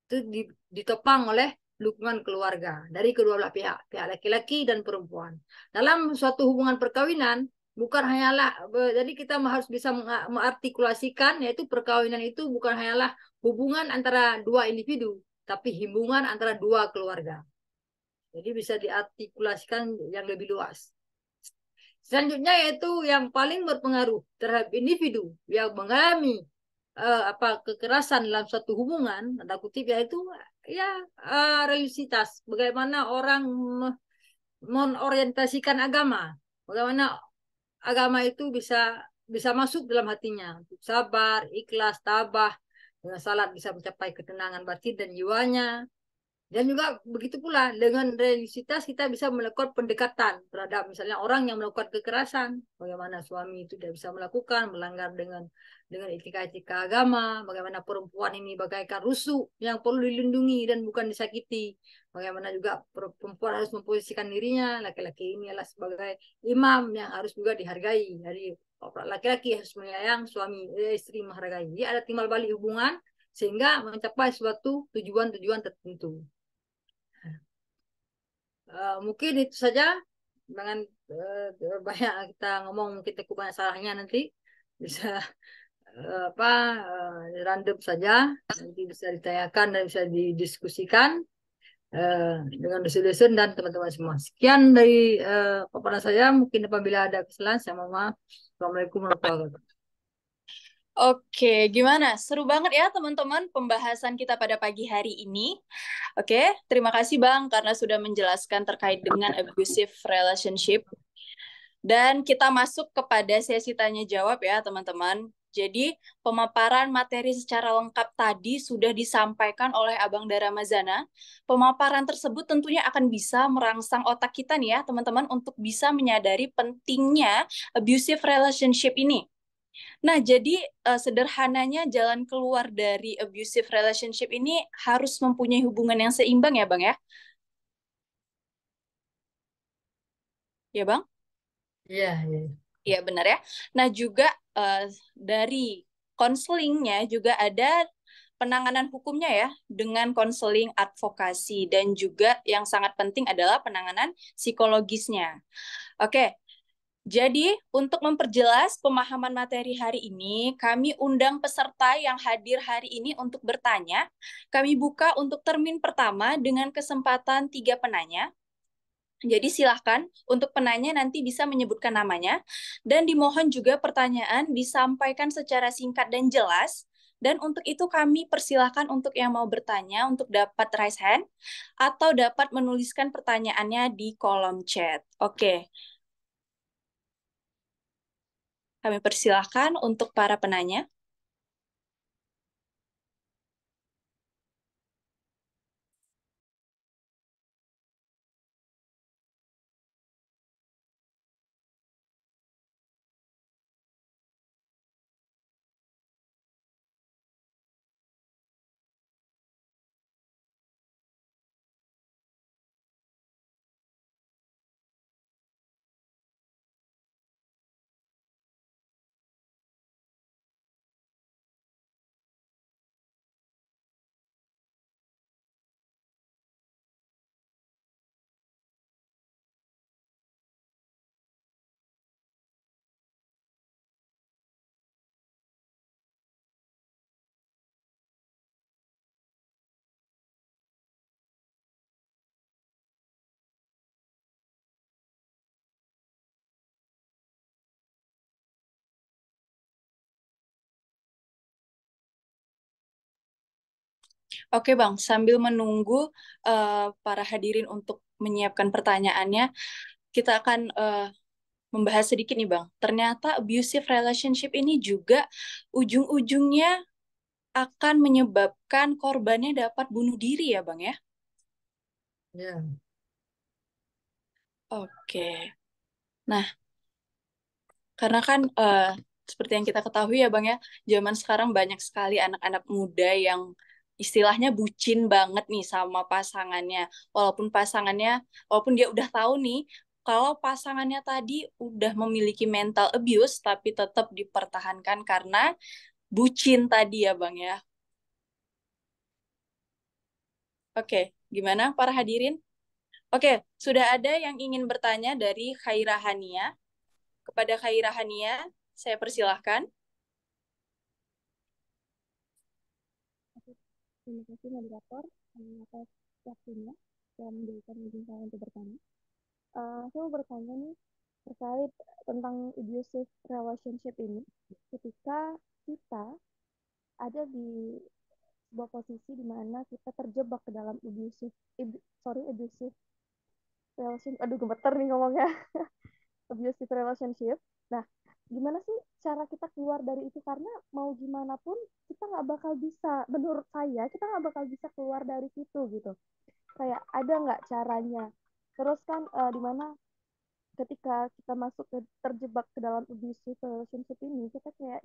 Itu ditopang oleh dukungan keluarga dari kedua belah pihak laki-laki dan perempuan. Dalam suatu hubungan perkawinan bukan hanyalah jadi kita harus bisa mengartikulasikan yaitu perkawinan itu bukan hanyalah hubungan antara dua individu, tapi hubungan antara dua keluarga. Jadi bisa diartikulasikan yang lebih luas. Selanjutnya yaitu yang paling berpengaruh terhadap individu yang mengalami kekerasan dalam suatu hubungan, tanda kutip, yaitu ya religiositas. Bagaimana orang mengorientasikan agama, bagaimana agama itu bisa bisa masuk dalam hatinya, sabar, ikhlas, tabah, dengan salat bisa mencapai ketenangan batin dan jiwanya. Dan juga begitu pula dengan religiositas kita bisa melakukan pendekatan terhadap misalnya orang yang melakukan kekerasan, bagaimana suami itu tidak bisa melakukan melanggar dengan etika-etika agama, bagaimana perempuan ini bagaikan rusuk yang perlu dilindungi dan bukan disakiti, bagaimana juga perempuan harus memposisikan dirinya, laki-laki ini adalah sebagai imam yang harus juga dihargai. Jadi laki-laki harus menyayang, suami istri menghargai. Jadi ada timbal balik hubungan sehingga mencapai suatu tujuan-tujuan tertentu. Mungkin itu saja, dengan banyak kita ngomong, kita banyak salahnya, nanti bisa random saja, nanti bisa ditanyakan dan bisa didiskusikan dengan dosen-dosen dan teman-teman semua. Sekian dari paparan saya, mungkin apabila ada kesalahan saya mohon maaf. Assalamualaikum warahmatullahi wabarakatuh. Oke, gimana? Seru banget ya teman-teman pembahasan kita pada pagi hari ini. Oke, terima kasih Bang karena sudah menjelaskan terkait dengan abusive relationship. Dan kita masuk kepada sesi tanya jawab ya teman-teman. Jadi pemaparan materi secara lengkap tadi sudah disampaikan oleh Abang Dara Mazana. Pemaparan tersebut tentunya akan bisa merangsang otak kita nih ya teman-teman untuk bisa menyadari pentingnya abusive relationship ini. Nah, jadi sederhananya jalan keluar dari abusive relationship ini harus mempunyai hubungan yang seimbang ya, Bang ya? Ya, Bang? Iya, iya. Iya, benar ya. Nah, juga dari konselingnya juga ada penanganan hukumnya ya, dengan konseling advokasi. Dan juga yang sangat penting adalah penanganan psikologisnya. Oke, jadi, untuk memperjelas pemahaman materi hari ini, kami undang peserta yang hadir hari ini untuk bertanya. Kami buka untuk termin pertama dengan kesempatan 3 penanya. Jadi silahkan untuk penanya nanti bisa menyebutkan namanya. Dan dimohon juga pertanyaan disampaikan secara singkat dan jelas. Dan untuk itu kami persilahkan untuk yang mau bertanya untuk dapat raise hand atau dapat menuliskan pertanyaannya di kolom chat. Oke. Kami persilahkan untuk para penanya. Oke Bang, sambil menunggu para hadirin untuk menyiapkan pertanyaannya, kita akan membahas sedikit nih Bang. Ternyata abusive relationship ini juga ujung-ujungnya akan menyebabkan korbannya dapat bunuh diri ya Bang ya? Ya. Oke. Nah, karena kan seperti yang kita ketahui ya Bang ya, zaman sekarang banyak sekali anak-anak muda yang istilahnya bucin banget nih sama pasangannya. Walaupun dia udah tahu nih, kalau pasangannya tadi udah memiliki mental abuse, tapi tetap dipertahankan karena bucin tadi ya Bang ya. Oke, gimana para hadirin? Oke, sudah ada yang ingin bertanya dari Khaira Hania. Kepada Khaira Hania, saya persilahkan. Terima kasih moderator atas waktunya. yang memberikan izin saya untuk bertanya. Saya mau bertanya nih terkait tentang abusive relationship ini. Ketika kita ada di sebuah posisi di mana kita terjebak ke dalam abusive relation, aduh gemeter nih ngomongnya, abusive relationship. Nah, gimana sih cara kita keluar dari itu? Karena mau gimana pun kita nggak bakal bisa, menurut saya kita nggak bakal bisa keluar dari situ gitu. Kayak ada nggak caranya? Terus kan di mana ketika kita masuk terjebak ke dalam abusive relationship ini, kita kayak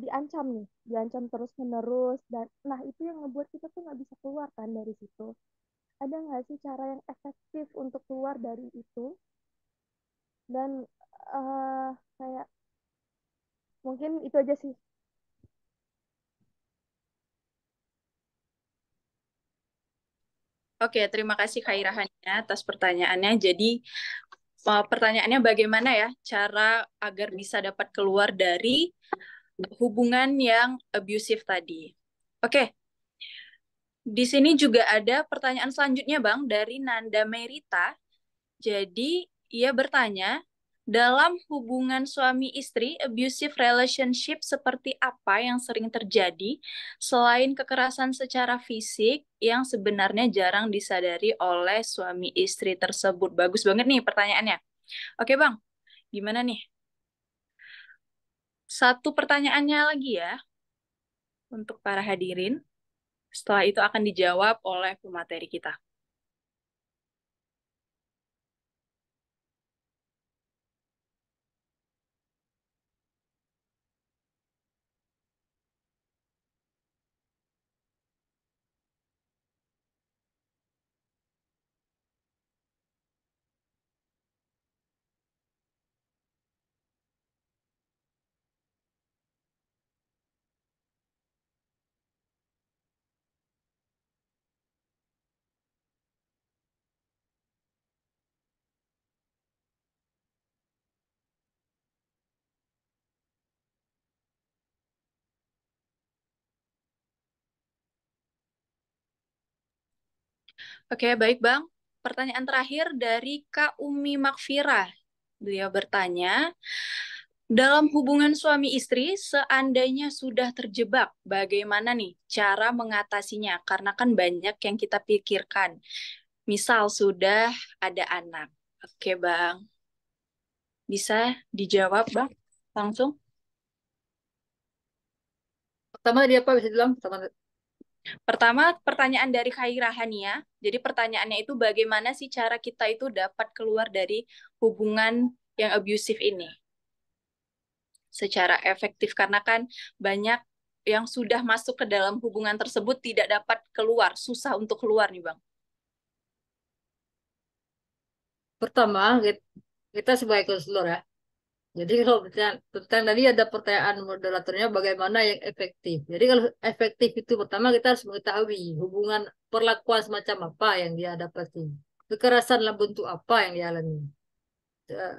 diancam nih, diancam terus menerus, dan nah itu yang ngebuat kita tuh nggak bisa keluar kan dari situ. Ada nggak sih cara yang efektif untuk keluar dari itu? Dan eh kayak mungkin itu aja sih. Oke, terima kasih Kak Irahanya atas pertanyaannya. Jadi, pertanyaannya bagaimana ya cara agar bisa dapat keluar dari hubungan yang abusive tadi. Oke, di sini juga ada pertanyaan selanjutnya, Bang, dari Nanda Merita. Jadi, ia bertanya, dalam hubungan suami istri, abusive relationship seperti apa yang sering terjadi selain kekerasan secara fisik yang sebenarnya jarang disadari oleh suami istri tersebut? Bagus banget nih pertanyaannya. Oke, Bang. Gimana nih? Satu pertanyaannya lagi ya untuk para hadirin. Setelah itu akan dijawab oleh pemateri kita. Oke, baik Bang. Pertanyaan terakhir dari Kak Umi Makfira. Beliau bertanya, dalam hubungan suami istri, seandainya sudah terjebak, bagaimana nih cara mengatasinya? Karena kan banyak yang kita pikirkan. Misal sudah ada anak. Oke, Bang. Bisa dijawab, Bang? Langsung. Pertama dia apa bisa bilang? Pertama, pertanyaan dari Khaira Hania. Jadi pertanyaannya itu bagaimana sih cara kita itu dapat keluar dari hubungan yang abusive ini secara efektif, karena kan banyak yang sudah masuk ke dalam hubungan tersebut tidak dapat keluar, susah untuk keluar nih Bang. Pertama, kita sebagai konselor ya. Jadi kalau pertanyaan tadi ada pertanyaan moderatornya bagaimana yang efektif. Jadi kalau efektif itu pertama kita harus mengetahui hubungan perlakuan semacam apa yang dia dapati. Kekerasan dalam bentuk apa yang dia alami. Eh,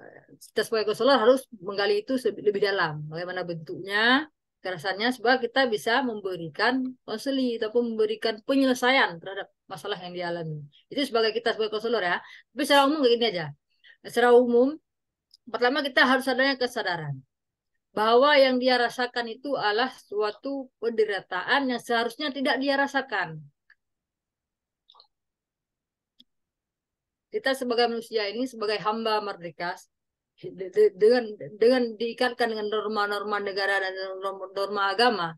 Kita sebagai konselor harus menggali itu lebih dalam. Bagaimana bentuknya, kekerasannya, supaya kita bisa memberikan konseli ataupun memberikan penyelesaian terhadap masalah yang dialami. Itu sebagai kita sebagai konselor ya. Tapi secara umum kayak gini aja. Secara umum, pertama kita harus adanya kesadaran bahwa yang dia rasakan itu adalah suatu penderitaan yang seharusnya tidak dia rasakan. Kita sebagai manusia ini sebagai hamba merdeka dengan diikatkan dengan norma-norma negara dan norma agama,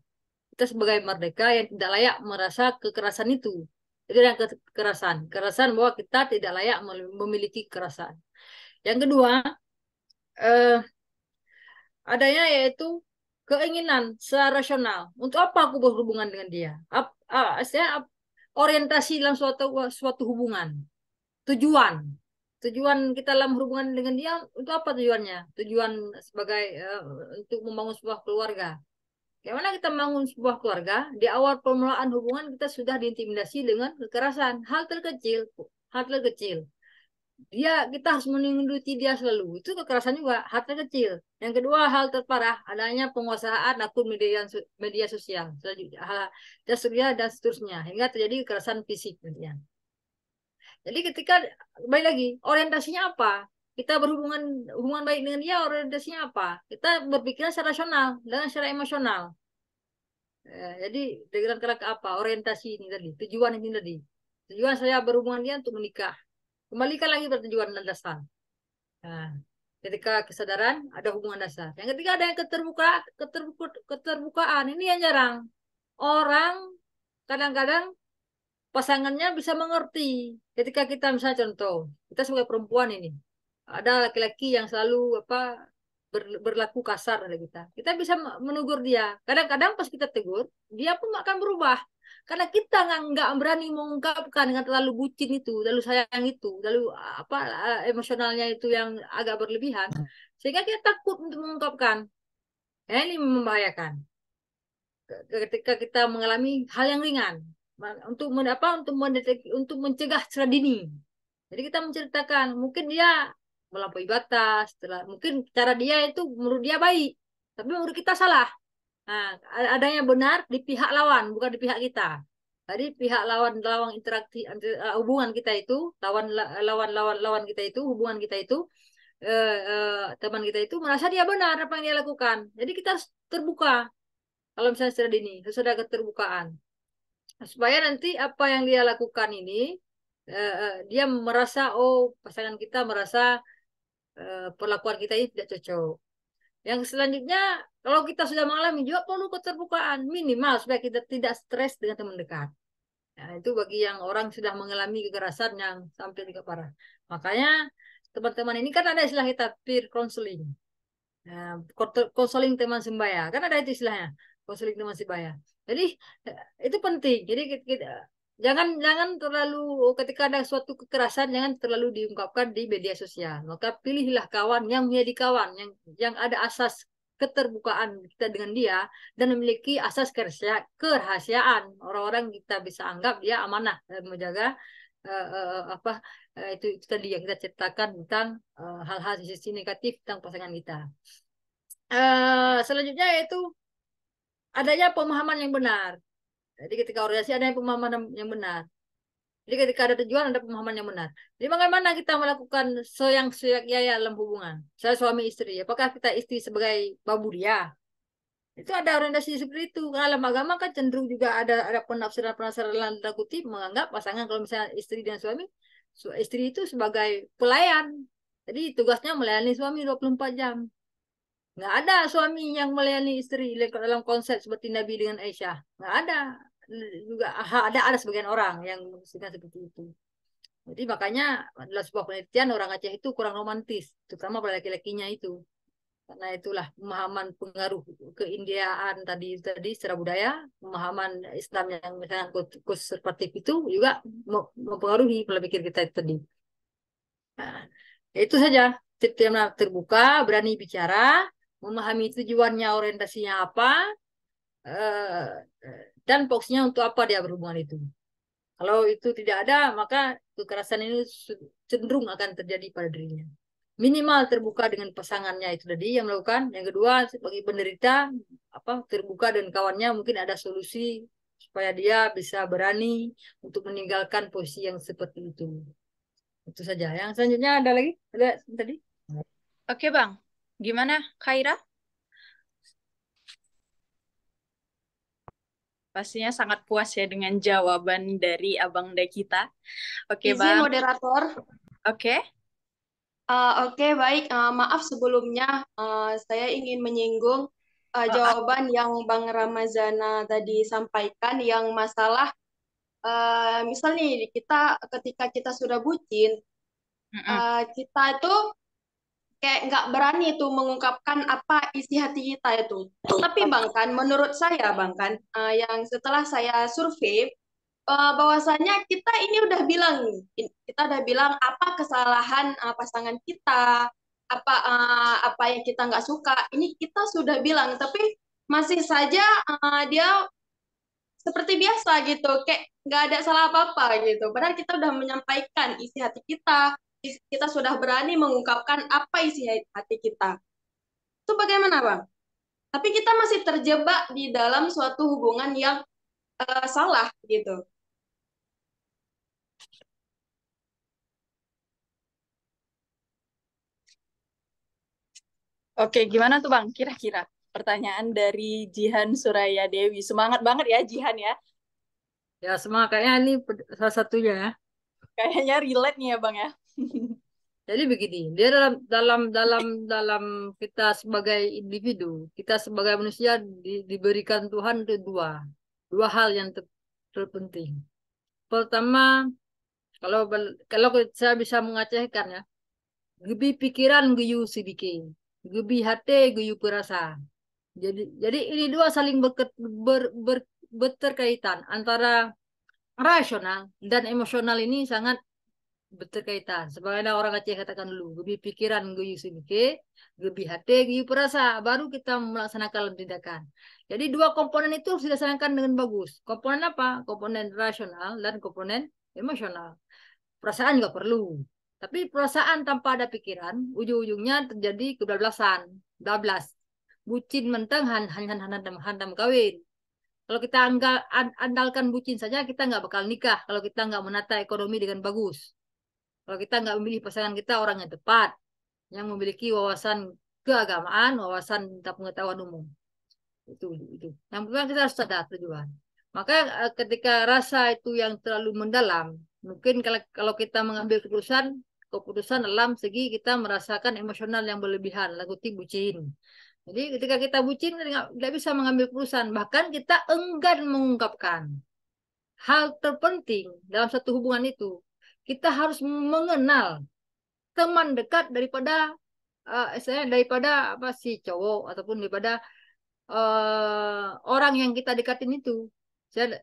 kita sebagai merdeka yang tidak layak merasa kekerasan itu. Itu yang kekerasan bahwa kita tidak layak memiliki kekerasan. Yang kedua, eh, adanya yaitu keinginan secara rasional. Untuk apa aku berhubungan dengan dia? Orientasi dalam suatu hubungan. Tujuan. Tujuan kita dalam hubungan dengan dia untuk apa tujuannya? Tujuan sebagai untuk membangun sebuah keluarga. Bagaimana kita membangun sebuah keluarga? Di awal permulaan hubungan kita sudah diintimidasi dengan kekerasan. Hal terkecil. Kita harus melindungi dia selalu. Itu kekerasan juga, hal terkecil. Yang kedua, hal terparah adanya penguasaan akun media sosial, selanjutnya dan seterusnya, hingga terjadi kekerasan fisik nantinya. Jadi ketika baik lagi orientasinya apa? Kita hubungan baik dengan dia orientasinya apa? Kita berpikir secara rasional dengan secara emosional. Jadi dengan kerangka apa? Orientasi ini tadi, tujuan ini tadi. Tujuan saya berhubungan dia untuk menikah. Kembalikan lagi pada tujuan dan dasar. Nah, ketika kesadaran ada hubungan dasar. Yang ketiga ada yang keterbukaan. Ini yang jarang. Orang kadang-kadang pasangannya bisa mengerti. Ketika kita misalnya contoh, kita sebagai perempuan ini, ada laki-laki yang selalu berlaku kasar pada kita. Kita bisa menegur dia. Kadang-kadang pas kita tegur, dia pun akan berubah. Karena kita nggak berani mengungkapkan dengan terlalu bucin itu, terlalu sayang itu, terlalu emosionalnya itu yang agak berlebihan, sehingga kita takut untuk mengungkapkan. Ini membahayakan ketika kita mengalami hal yang ringan untuk mencegah secara dini. Jadi kita menceritakan mungkin dia melampaui batas, mungkin cara dia itu menurut dia baik, tapi menurut kita salah. Nah, adanya benar di pihak lawan, bukan di pihak kita. Jadi pihak lawan interaksi hubungan kita itu, lawan kita itu, hubungan kita itu, teman kita itu merasa dia benar apa yang dia lakukan. Jadi kita harus terbuka. Kalau misalnya secara dini, harus ada keterbukaan. Supaya nanti apa yang dia lakukan ini, dia merasa, oh pasangan kita merasa perlakuan kita ini tidak cocok. Yang selanjutnya, kalau kita sudah mengalami juga perlu keterbukaan minimal supaya kita tidak stres dengan teman dekat. Nah, itu bagi yang orang sudah mengalami kekerasan yang sampai tidak parah. Makanya teman-teman ini kan ada istilah kita peer counseling. Nah, konseling teman sebaya kan ada itu istilahnya, konseling teman sebaya. Jadi itu penting. Jadi kita, jangan terlalu ketika ada suatu kekerasan jangan terlalu diungkapkan di media sosial. Maka pilihlah kawan yang menjadi kawan yang ada asas keterbukaan kita dengan dia dan memiliki asas kerahasiaan. Orang-orang kita bisa anggap dia amanah dan menjaga apa itu tadi yang kita ceritakan tentang hal-hal sisi negatif tentang pasangan kita. Selanjutnya yaitu adanya pemahaman yang benar. Jadi ketika orientasi adanya pemahaman yang benar. Jadi ketika ada tujuan ada pemahaman yang benar. Jadi bagaimana kita melakukan soyak-soyak dalam hubungan? Saya suami istri. Apakah kita istri sebagai babu dia? Itu ada orientasi seperti itu. Karena dalam agama kan cenderung juga ada penafsiran-penafsiran tanda kutip menganggap pasangan kalau misalnya istri dan suami, istri itu sebagai pelayan. Jadi tugasnya melayani suami 24 jam. Nggak ada suami yang melayani istri dalam konsep seperti Nabi dengan Aisyah. Nggak ada. Juga ada sebagian orang yang seperti itu. Jadi makanya dalam sebuah penelitian orang Aceh itu kurang romantis, terutama pada laki-lakinya itu. Karena itulah pemahaman pengaruh keindiaan tadi secara budaya, pemahaman Islam yang misalnya konservatif itu juga mempengaruhi pola pikir kita itu tadi. Nah, itu saja tips yang terbuka, berani bicara, memahami tujuannya, orientasinya apa, dan fokusnya untuk apa dia berhubungan itu. Kalau itu tidak ada, maka kekerasan ini cenderung akan terjadi pada dirinya. Minimal terbuka dengan pasangannya itu tadi yang melakukan. Yang kedua, bagi penderita terbuka dengan kawannya mungkin ada solusi supaya dia bisa berani untuk meninggalkan posisi yang seperti itu. Itu saja. Yang selanjutnya ada lagi? Ada tadi? Oke, Bang. Gimana, Khaira? Pastinya sangat puas ya dengan jawaban dari Abang Dakita. Oke, Izin Bang. moderator. Oke. Oke, baik. Maaf sebelumnya, saya ingin menyinggung jawaban yang Bang Ramazana tadi sampaikan yang masalah misal nih ketika kita sudah bucin, kita itu kayak nggak berani tuh mengungkapkan apa isi hati kita itu. Tapi Bang kan, menurut saya Bang kan, yang setelah saya survei, bahwasanya kita ini udah bilang nih, kita udah bilang apa kesalahan pasangan kita, apa yang kita nggak suka, ini kita sudah bilang, tapi masih saja dia seperti biasa gitu, kayak nggak ada salah apa-apa gitu. Padahal kita udah menyampaikan isi hati kita sudah berani mengungkapkan apa isi hati kita. Itu bagaimana, Bang? Tapi kita masih terjebak di dalam suatu hubungan yang salah gitu. Oke, gimana tuh Bang? Kira-kira pertanyaan dari Jihan Suraya Dewi. Semangat banget ya Jihan ya. Ya, semua kayaknya ini salah satunya ya. Kayaknya relate nih ya Bang ya. Jadi begini, dia dalam kita sebagai individu, kita sebagai manusia diberikan Tuhan itu dua hal yang terpenting. Pertama, kalau kalau saya bisa mengacehkan ya, gebi pikiran guyu sidike, gebi hati guyu perasa. Jadi ini dua saling berterkaitan antara rasional dan emosional ini sangat berkaitan. Sebagaimana orang Aceh katakan dulu, gebi pikiran guyu sedike, gebi hati guyu perasa, baru kita melaksanakan tindakan. Jadi dua komponen itu harus dilaksanakan dengan bagus. Komponen apa? Komponen rasional dan komponen emosional. Perasaan juga perlu. Tapi perasaan tanpa ada pikiran, ujung-ujungnya terjadi kebablasan, bablas. Bucin menteng hantam kawin. Kalau kita andalkan bucin saja, kita nggak bakal nikah. Kalau kita nggak menata ekonomi dengan bagus. Kalau kita nggak memilih pasangan kita orang yang tepat, yang memiliki wawasan keagamaan, wawasan tentang pengetahuan umum. Itu. Yang pertama kita harus sadar tujuan. Maka ketika rasa itu yang terlalu mendalam, mungkin kalau kita mengambil keputusan dalam segi kita merasakan emosional yang berlebihan, lakuti bucin. Jadi ketika kita bucin, tidak bisa mengambil keputusan. Bahkan kita enggan mengungkapkan. Hal terpenting dalam satu hubungan itu, kita harus mengenal teman dekat daripada apa si cowok ataupun daripada orang yang kita dekatin itu.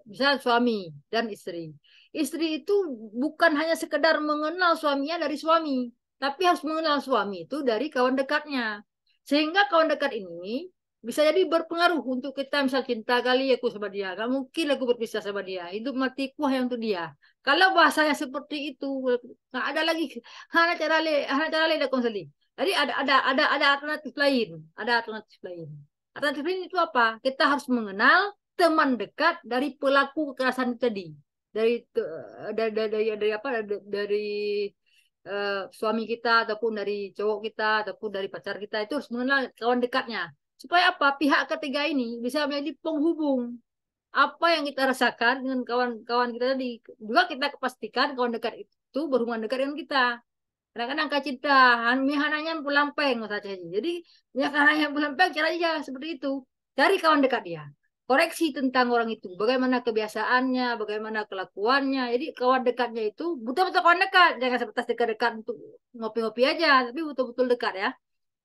Bisa suami dan istri. Istri itu bukan hanya sekedar mengenal suaminya dari suami, tapi harus mengenal suami itu dari kawan dekatnya. Sehingga kawan dekat ini bisa jadi berpengaruh untuk kita misal cinta kali aku sama dia. Gak mungkin aku berpisah sama dia. Hidup matiku hanya untuk dia. Kalau bahasanya seperti itu, nggak ada lagi hana cara le konseli. Jadi ada alternatif lain, ada alternatif lain. Alternatif lain itu apa? Kita harus mengenal teman dekat dari pelaku kekerasan itu tadi. Dari dari apa? Dari suami kita ataupun dari cowok kita ataupun dari pacar kita itu harus mengenal kawan dekatnya. Supaya apa? Pihak ketiga ini bisa menjadi penghubung apa yang kita rasakan dengan kawan-kawan kita tadi. Juga kita pastikan kawan dekat itu berhubungan dekat dengan kita. Kadang-kadang angka cinta, mihananya pulang peng, saja. Jadi, ya karena pulang peng, cara aja seperti itu. Cari kawan dekat dia. Koreksi tentang orang itu. Bagaimana kebiasaannya, bagaimana kelakuannya. Jadi, kawan dekatnya itu betul-betul kawan dekat. Jangan sebatas dekat-dekat untuk ngopi-ngopi aja, tapi betul-betul dekat ya.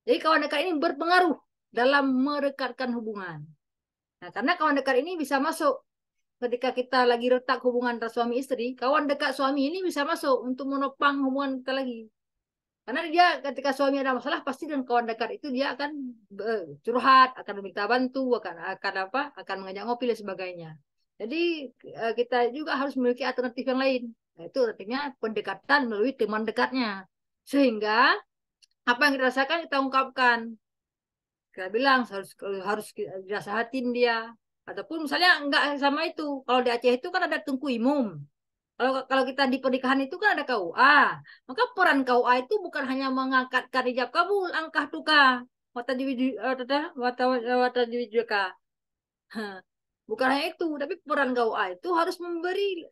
Jadi, kawan dekat ini berpengaruh dalam merekatkan hubungan. Nah, karena kawan dekat ini bisa masuk ketika kita lagi retak hubungan antara suami istri, kawan dekat suami ini bisa masuk untuk menopang hubungan kita lagi. Karena dia ketika suami ada masalah pasti dengan kawan dekat itu dia akan curhat, akan meminta bantu, akan apa? Akan mengajak ngopi dan sebagainya. Jadi kita juga harus memiliki alternatif yang lain. Yaitu artinya pendekatan melalui teman dekatnya. Sehingga apa yang kita rasakan kita ungkapkan. Kita bilang harus dirasahatin dia. Ataupun misalnya enggak sama itu. Kalau di Aceh itu kan ada tungku imum. Kalau kita di pernikahan itu kan ada KUA. Maka peran KUA itu bukan hanya mengangkatkan ijab kabul, angkah tuka, wata diwijuka. Bukan hanya itu, tapi peran KUA itu harus memberi.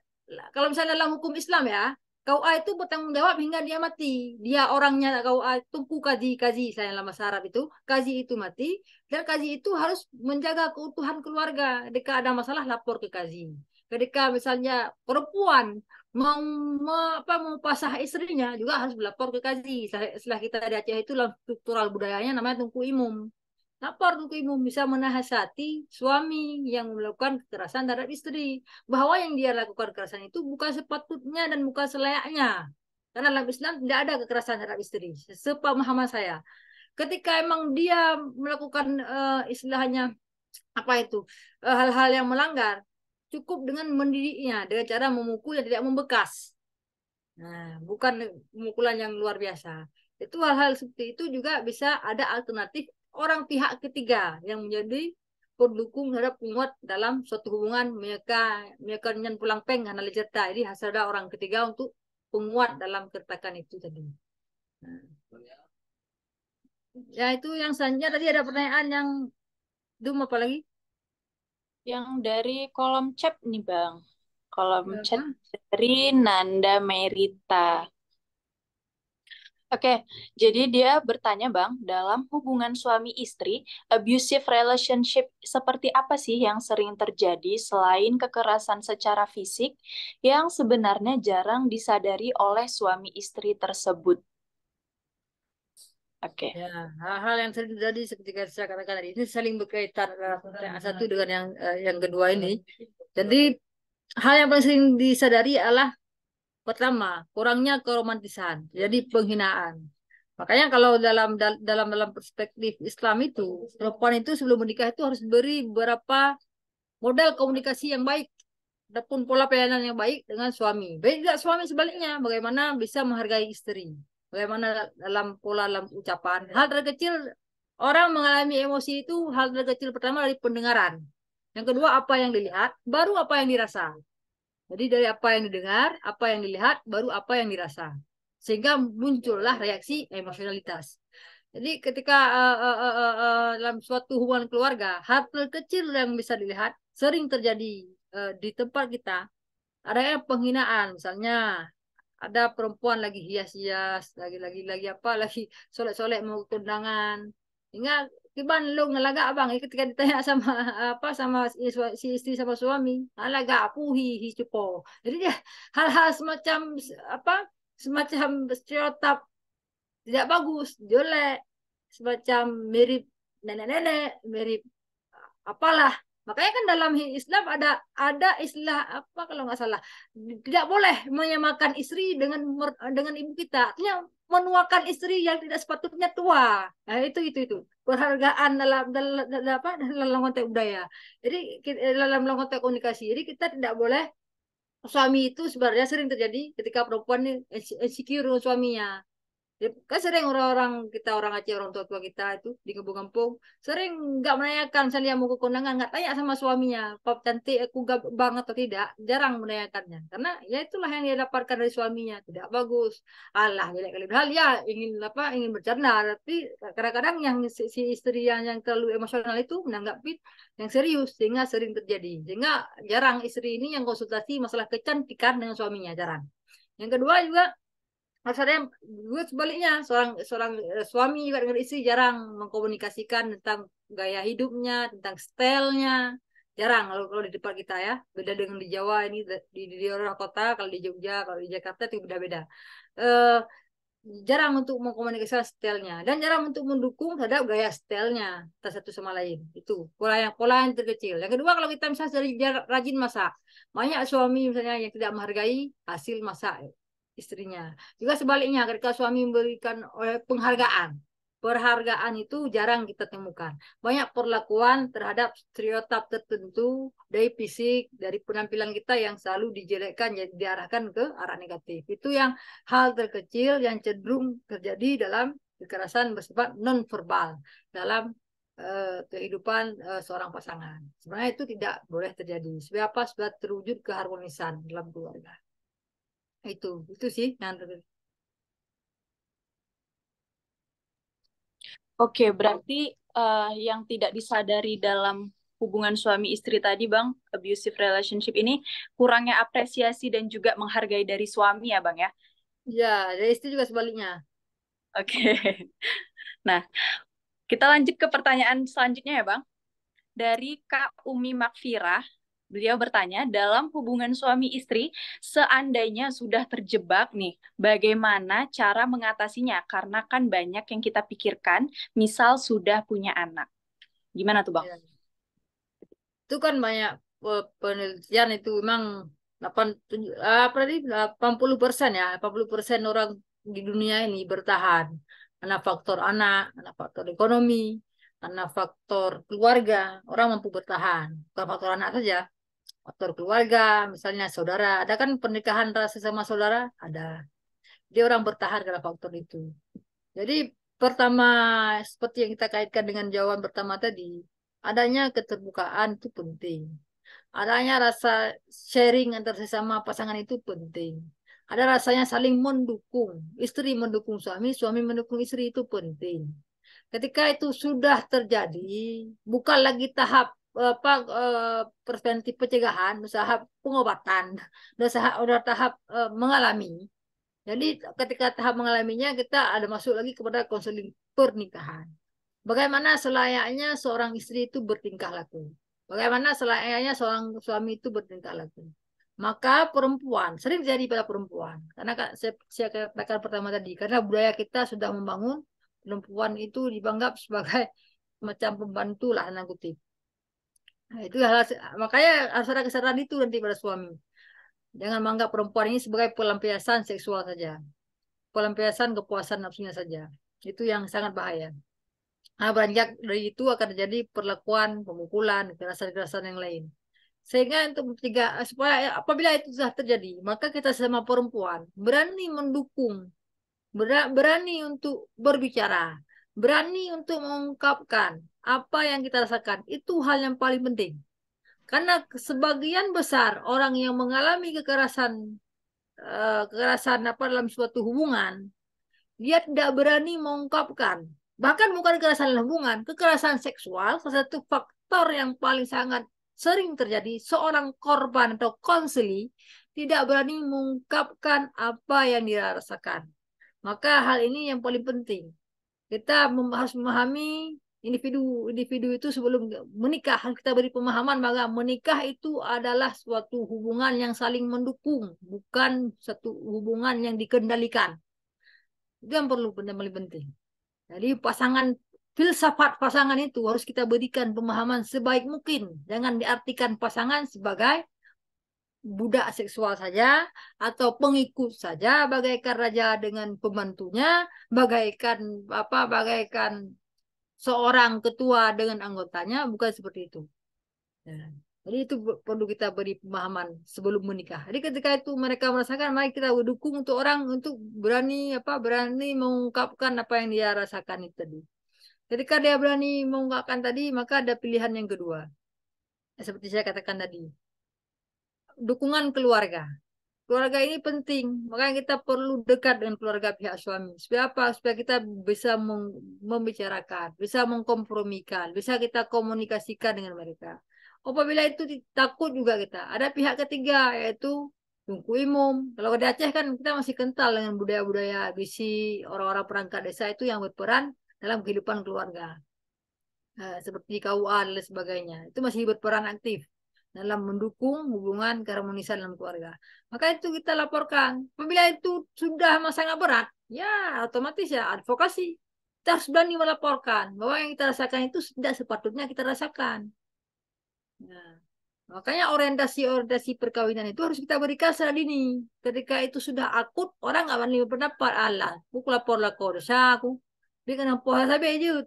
Kalau misalnya dalam hukum Islam ya, KUA itu bertanggung jawab hingga dia mati. Dia orangnya KUA tunggu kazi saya dalam bahasa Arab itu, kazi itu mati dan kazi itu harus menjaga keutuhan keluarga. Jika ada masalah lapor ke kazi. Ketika misalnya perempuan mau pasah istrinya juga harus melapor ke kazi. Setelah kita di Aceh itu dalam struktural budayanya namanya tungku imum. Lapor tungku imum bisa menasihati suami yang melakukan kekerasan terhadap istri. Bahwa yang dia lakukan kekerasan itu bukan sepatutnya dan bukan selayaknya. Karena dalam Islam tidak ada kekerasan terhadap istri. Sepemahaman saya. Ketika emang dia melakukan istilahnya apa itu hal-hal yang melanggar, cukup dengan mendidiknya dengan cara memukul yang tidak membekas. Nah, bukan pemukulan yang luar biasa. Itu hal-hal seperti itu juga bisa ada alternatif orang pihak ketiga yang menjadi pendukung terhadap penguat dalam suatu hubungan mereka nyan pulang peng karena cerita. Jadi ada orang ketiga untuk penguat dalam keretakan itu tadi. Nah, Ya itu yang selanjutnya tadi ada pertanyaan yang apa lagi? Yang dari kolom chat nih, Bang. Kolom chat Apa? dari Nanda Merita. Oke, jadi dia bertanya, Bang, dalam hubungan suami istri, abusive relationship seperti apa sih yang sering terjadi selain kekerasan secara fisik yang sebenarnya jarang disadari oleh suami istri tersebut? Oke. Ya, hal-hal yang sering terjadi seperti yang saya katakan tadi ini saling berkaitan antara yang satu dengan yang kedua ini. Jadi hal yang paling sering disadari adalah pertama kurangnya keromantisan, jadi penghinaan. Makanya kalau dalam perspektif Islam itu perempuan itu sebelum menikah itu harus beri beberapa modal komunikasi yang baik ataupun pola pelayanan yang baik dengan suami. Baik juga suami sebaliknya, bagaimana bisa menghargai istri. Bagaimana dalam pola dalam ucapan. Hal terkecil orang mengalami emosi itu hal terkecil pertama dari pendengaran. Yang kedua apa yang dilihat, baru apa yang dirasa. Jadi dari apa yang didengar, apa yang dilihat, baru apa yang dirasa. Sehingga muncullah reaksi emosionalitas. Jadi ketika dalam suatu hubungan keluarga, hal terkecil yang bisa dilihat sering terjadi di tempat kita. Ada yang penghinaan, misalnya ada perempuan lagi hias-hias, lagi apa, lagi solek-solek mau ke kondangan. Hingga tiban lu ngelagak abang, ketika ditanya sama apa sama si istri sama suami, ngelagak aku hi cupo. Jadi dia hal-hal semacam apa semacam stereotip tidak bagus, jelek, semacam mirip nenek-nenek, mirip apalah. Makanya kan dalam Islam ada istilah apa kalau nggak salah, tidak boleh menyamakan istri dengan ibu kita. Artinya menuakan istri yang tidak sepatutnya tua. Nah, itu penghargaan dalam apa dalam konteks budaya. Jadi dalam konteks komunikasi. Jadi kita tidak boleh suami itu sebenarnya sering terjadi ketika perempuan ini insecure dengan suaminya. Ya, kan sering orang-orang kita orang Aceh orang tua-tua kita itu di kampung-kampung sering nggak menanyakan misalnya mau ke kondangan nggak tanya sama suaminya pap cantik aku gak banget atau tidak jarang menanyakannya karena ya itulah yang dia dapatkan dari suaminya tidak bagus Allah jelek kali hal ya ingin apa ingin bercanda tapi kadang-kadang yang si istri yang terlalu emosional itu menanggapi yang serius sehingga sering terjadi sehingga jarang istri ini yang konsultasi masalah kecantikan dengan suaminya jarang yang kedua juga harus ada yang gue sebaliknya seorang seorang suami juga dengan istri jarang mengkomunikasikan tentang gaya hidupnya tentang stylenya jarang kalau di tempat kita ya beda dengan di Jawa ini di orang kota kalau di Jogja kalau di Jakarta itu beda-beda eh, jarang untuk mengkomunikasikan stylenya dan jarang untuk mendukung terhadap gaya stylenya antara satu sama lain itu pola yang terkecil yang kedua kalau kita misalnya dari rajin masak banyak suami misalnya yang tidak menghargai hasil masak istrinya. Juga sebaliknya ketika suami memberikan penghargaan itu jarang kita temukan. Banyak perlakuan terhadap stereotip tertentu dari fisik, dari penampilan kita yang selalu dijelekkan, jadi diarahkan ke arah negatif. Itu yang hal terkecil yang cenderung terjadi dalam kekerasan bersifat non verbal dalam kehidupan seorang pasangan. Sebenarnya itu tidak boleh terjadi. Supaya apa? Supaya terwujud keharmonisan dalam keluarga. Itu sih yang Oke, berarti yang tidak disadari dalam hubungan suami istri tadi, Bang, abusive relationship ini kurangnya apresiasi dan juga menghargai dari suami ya, Bang ya. ya, dari istri juga sebaliknya. Oke. Nah, kita lanjut ke pertanyaan selanjutnya ya, Bang. Dari Kak Umi Makfirah, beliau bertanya, dalam hubungan suami istri, seandainya sudah terjebak nih, bagaimana cara mengatasinya? Karena kan banyak yang kita pikirkan, misal sudah punya anak. Gimana tuh, Bang? Ya. Itu kan banyak penelitian itu memang 80% ya 80% orang di dunia ini bertahan karena faktor anak, karena faktor ekonomi, karena faktor keluarga orang mampu bertahan bukan faktor anak saja faktor keluarga misalnya saudara ada kan pernikahan sesama saudara ada dia orang bertahan karena faktor itu. Jadi pertama seperti yang kita kaitkan dengan jawaban pertama tadi, adanya keterbukaan itu penting. Adanya rasa sharing antar sesama pasangan itu penting. Ada rasanya saling mendukung. Istri mendukung suami, suami mendukung istri itu penting. Ketika itu sudah terjadi, bukan lagi tahap preventif pencegahan, usaha pengobatan, udah tahap mengalami. Jadi ketika tahap mengalaminya kita ada masuk lagi kepada konseling pernikahan. Bagaimana selayaknya seorang istri itu bertingkah laku? Bagaimana selayaknya seorang suami itu bertingkah laku? Maka perempuan sering jadi pada perempuan, karena saya katakan pertama tadi, karena budaya kita sudah membangun perempuan itu dianggap sebagai macam pembantu lah, tanda kutip. Nah, itu makanya harus ada kesadaran itu nanti pada suami. Jangan menganggap perempuan ini sebagai pelampiasan seksual saja, pelampiasan kepuasan nafsunya saja. Itu yang sangat bahaya. Nah, beranjak dari itu akan terjadi perlakuan, pemukulan, kekerasan-kekerasan yang lain. Sehingga untuk mencegah, supaya apabila itu sudah terjadi, maka kita sama perempuan berani mendukung, berani untuk berbicara, berani untuk mengungkapkan apa yang kita rasakan. Itu hal yang paling penting. Karena sebagian besar orang yang mengalami kekerasan apa dalam suatu hubungan, dia tidak berani mengungkapkan. Bahkan bukan kekerasan dalam hubungan, kekerasan seksual, salah satu faktor yang paling sangat sering terjadi, seorang korban atau konseli tidak berani mengungkapkan apa yang dia rasakan. Maka hal ini yang paling penting. Kita harus memahami individu itu sebelum menikah. Kita beri pemahaman bahwa menikah itu adalah suatu hubungan yang saling mendukung, bukan satu hubungan yang dikendalikan. Itu yang paling penting. Jadi filsafat pasangan itu harus kita berikan pemahaman sebaik mungkin. Jangan diartikan pasangan sebagai budak seksual saja atau pengikut saja, bagaikan raja dengan pembantunya, bagaikan seorang ketua dengan anggotanya, bukan seperti itu. Ya. Jadi itu perlu kita beri pemahaman sebelum menikah. Jadi ketika itu mereka merasakan, mari kita dukung untuk orang untuk berani mengungkapkan apa yang dia rasakan itu tadi. Ketika dia berani mengungkapkan tadi, maka ada pilihan yang kedua. Seperti saya katakan tadi, dukungan keluarga. Keluarga ini penting, makanya kita perlu dekat dengan keluarga pihak suami. Supaya apa? Supaya kita bisa membicarakan, bisa mengkompromikan, bisa kita komunikasikan dengan mereka. Apabila itu takut juga kita. Ada pihak ketiga, yaitu Tunku Imum. Kalau di Aceh kan kita masih kental dengan budaya-budaya bisi, orang-orang perangkat desa itu yang berperan dalam kehidupan keluarga. Seperti KUA dan sebagainya. Itu masih berperan aktif dalam mendukung hubungan keharmonisan dalam keluarga. Maka itu kita laporkan. Apabila itu sudah sangat berat, ya otomatis ya advokasi. Kita harus berani melaporkan bahwa yang kita rasakan itu tidak sepatutnya kita rasakan. Nah, makanya orientasi perkawinan itu harus kita berikan secara dini. Ketika itu sudah akut, orang nggak berani berpendapat. Allah, aku lapor dosa aku. Dia kena puasa sampai aja.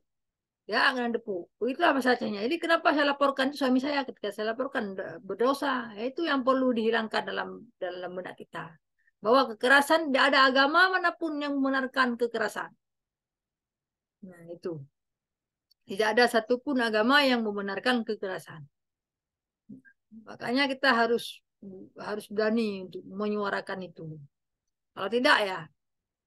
Ya, kena depu. Itulah masalahnya. Jadi kenapa saya laporkan itu suami saya ketika saya laporkan berdosa. Itu yang perlu dihilangkan dalam benak kita. Bahwa kekerasan tidak ada agama manapun yang membenarkan kekerasan. Nah, itu. Tidak ada satupun agama yang membenarkan kekerasan. Makanya kita harus berani untuk menyuarakan itu. Kalau tidak ya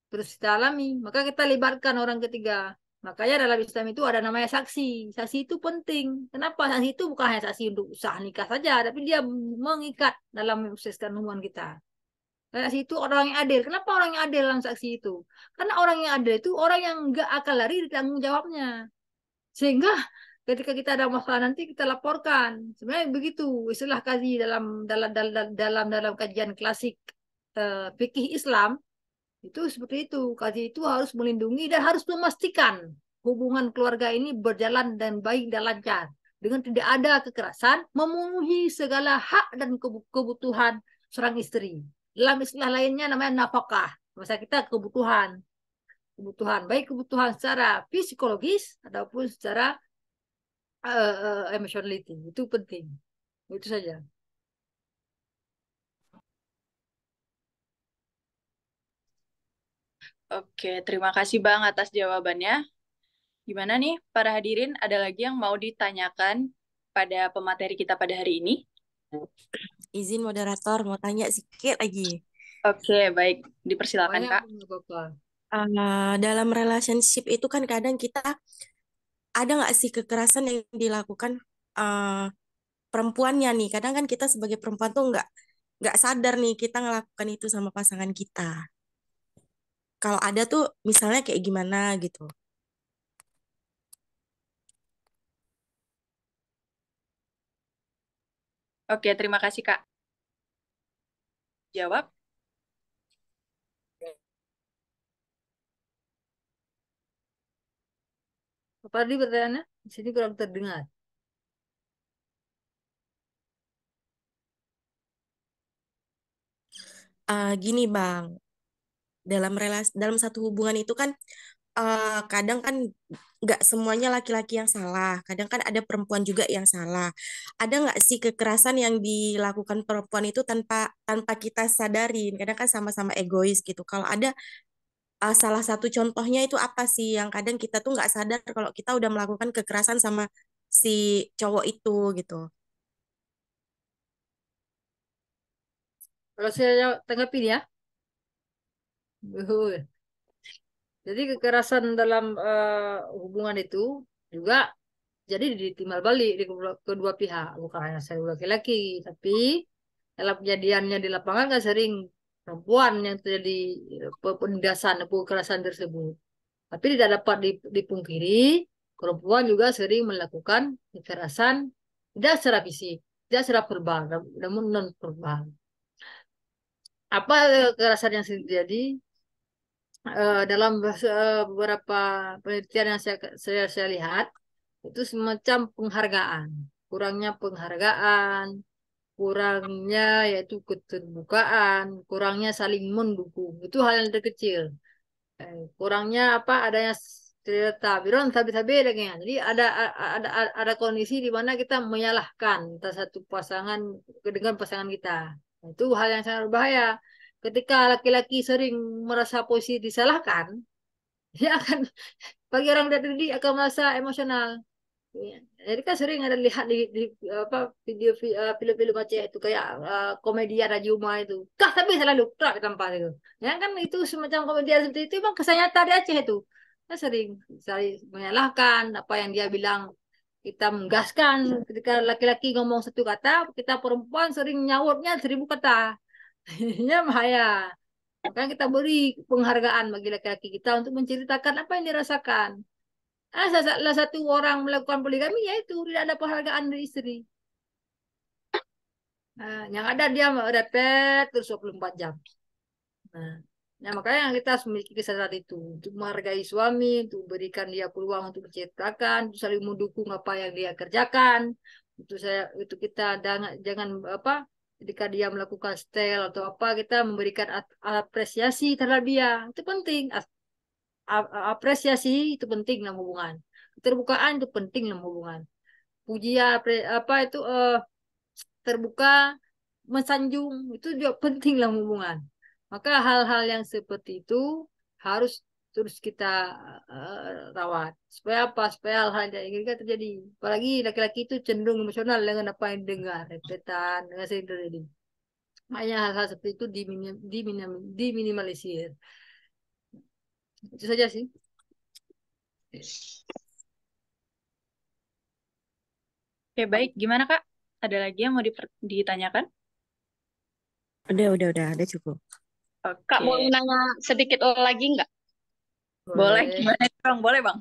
terus kita alami, maka kita libatkan orang ketiga. Makanya dalam Islam itu ada namanya saksi. Saksi itu penting. Kenapa? Saksi itu bukan hanya saksi untuk sah nikah saja, tapi dia mengikat dalam memsukseskan hubungan kita. Saksi itu orang yang adil. Kenapa orang yang adil dalam saksi itu? Karena orang yang adil itu orang yang nggak akan lari dari tanggung jawabnya. Sehingga ketika kita ada masalah nanti kita laporkan. Sebenarnya begitu istilah kaji dalam kajian klasik fikih Islam. Itu seperti itu. Kaji itu harus melindungi dan harus memastikan hubungan keluarga ini berjalan dan baik dan lancar. Dengan tidak ada kekerasan, memenuhi segala hak dan kebutuhan seorang istri. Dalam istilah lainnya namanya nafkah. Masa kita kebutuhan. Baik kebutuhan secara psikologis ataupun secara emotionality. Itu penting. Itu saja. Oke, terima kasih Bang atas jawabannya. Gimana nih para hadirin, ada lagi yang mau ditanyakan pada pemateri kita pada hari ini? Izin moderator, mau tanya sedikit lagi. Oke, baik. Dipersilakan, Banyak Kak. Bapak. Dalam relationship itu kan kadang kita ada nggak sih kekerasan yang dilakukan uh, perempuannya nih. Kadang kan kita sebagai perempuan tuh nggak sadar nih kita ngelakukan itu sama pasangan kita. Kalau ada tuh misalnya kayak gimana gitu. Oke, terima kasih Kak. Jawab. Apa tadi pertanyaannya? Di sini kurang terdengar. Gini Bang, dalam satu hubungan itu kan kadang kan nggak semuanya laki-laki yang salah, kadang kan ada perempuan juga yang salah. Ada nggak sih kekerasan yang dilakukan perempuan itu tanpa tanpa kita sadarin? Kadang kan sama-sama egois gitu. Kalau ada salah satu contohnya itu apa sih yang kadang kita tuh nggak sadar kalau kita udah melakukan kekerasan sama si cowok itu gitu. Kalau saya tanggapin ya. Betul. Jadi kekerasan dalam hubungan itu juga jadi ditimbal balik di kedua pihak, bukan hanya saya laki-laki, tapi dalam kejadiannya di lapangan kan sering perempuan yang terjadi penindasan atau kekerasan tersebut. Tapi tidak dapat dipungkiri, perempuan juga sering melakukan kekerasan tidak secara fisik, tidak secara verbal, namun non verbal. Apa kekerasan yang sering terjadi? Dalam beberapa penelitian yang saya lihat itu semacam penghargaan, kurangnya penghargaan, kurangnya yaitu keterbukaan, kurangnya saling mendukung, itu hal yang terkecil. Kurangnya apa, adanya stereotip biron tabi-tabi lagi. Jadi ada kondisi di mana kita menyalahkan antara satu pasangan dengan pasangan kita. Itu hal yang sangat berbahaya. Ketika laki-laki sering merasa posisi disalahkan, dia akan, bagi orang tidak dididik, akan merasa emosional. Ya. Jadi kan sering ada lihat di apa film-film Aceh itu kayak komedian Raja Uma itu. Kah tapi selalu kerak tempat itu. Ya kan itu semacam komedian seperti itu memang kisah nyata di Aceh itu. Kan sering menyalahkan apa yang dia bilang, kita menggaskan ketika laki-laki ngomong satu kata, kita perempuan sering nyautnya 1000 kata. Ini bahaya. Makanya kita beri penghargaan bagi laki-laki kita untuk menceritakan apa yang dirasakan. Salah satu orang melakukan poligami yaitu tidak ada penghargaan dari istri. Yang ada dia repet terus 24 jam. Nah, ya makanya kita harus memiliki kesadaran itu untuk menghargai suami, untuk berikan dia peluang untuk menceritakan, untuk saling mendukung apa yang dia kerjakan. Itu kita jangan apa, ketika dia melakukan setel atau apa, kita memberikan apresiasi terhadap dia. Itu penting. Apresiasi itu penting dalam hubungan. Keterbukaan itu penting dalam hubungan. Pujian apa itu terbuka, mensanjung itu juga penting dalam hubungan. Maka hal-hal yang seperti itu harus terus kita rawat. Supaya apa? Supaya hal-hal yang ingin terjadi. Apalagi laki-laki itu cenderung emosional dengan apa yang dengar, repetan, dengan sering terjadi. Makanya hal-hal seperti itu diminimalisir. Itu saja sih. Oke, baik. Gimana, Kak? Ada lagi yang mau ditanyakan? Udah, ada cukup. Kak, Oke. mau nanya sedikit lagi nggak? Boleh. Gimana, Bang? Boleh, Bang?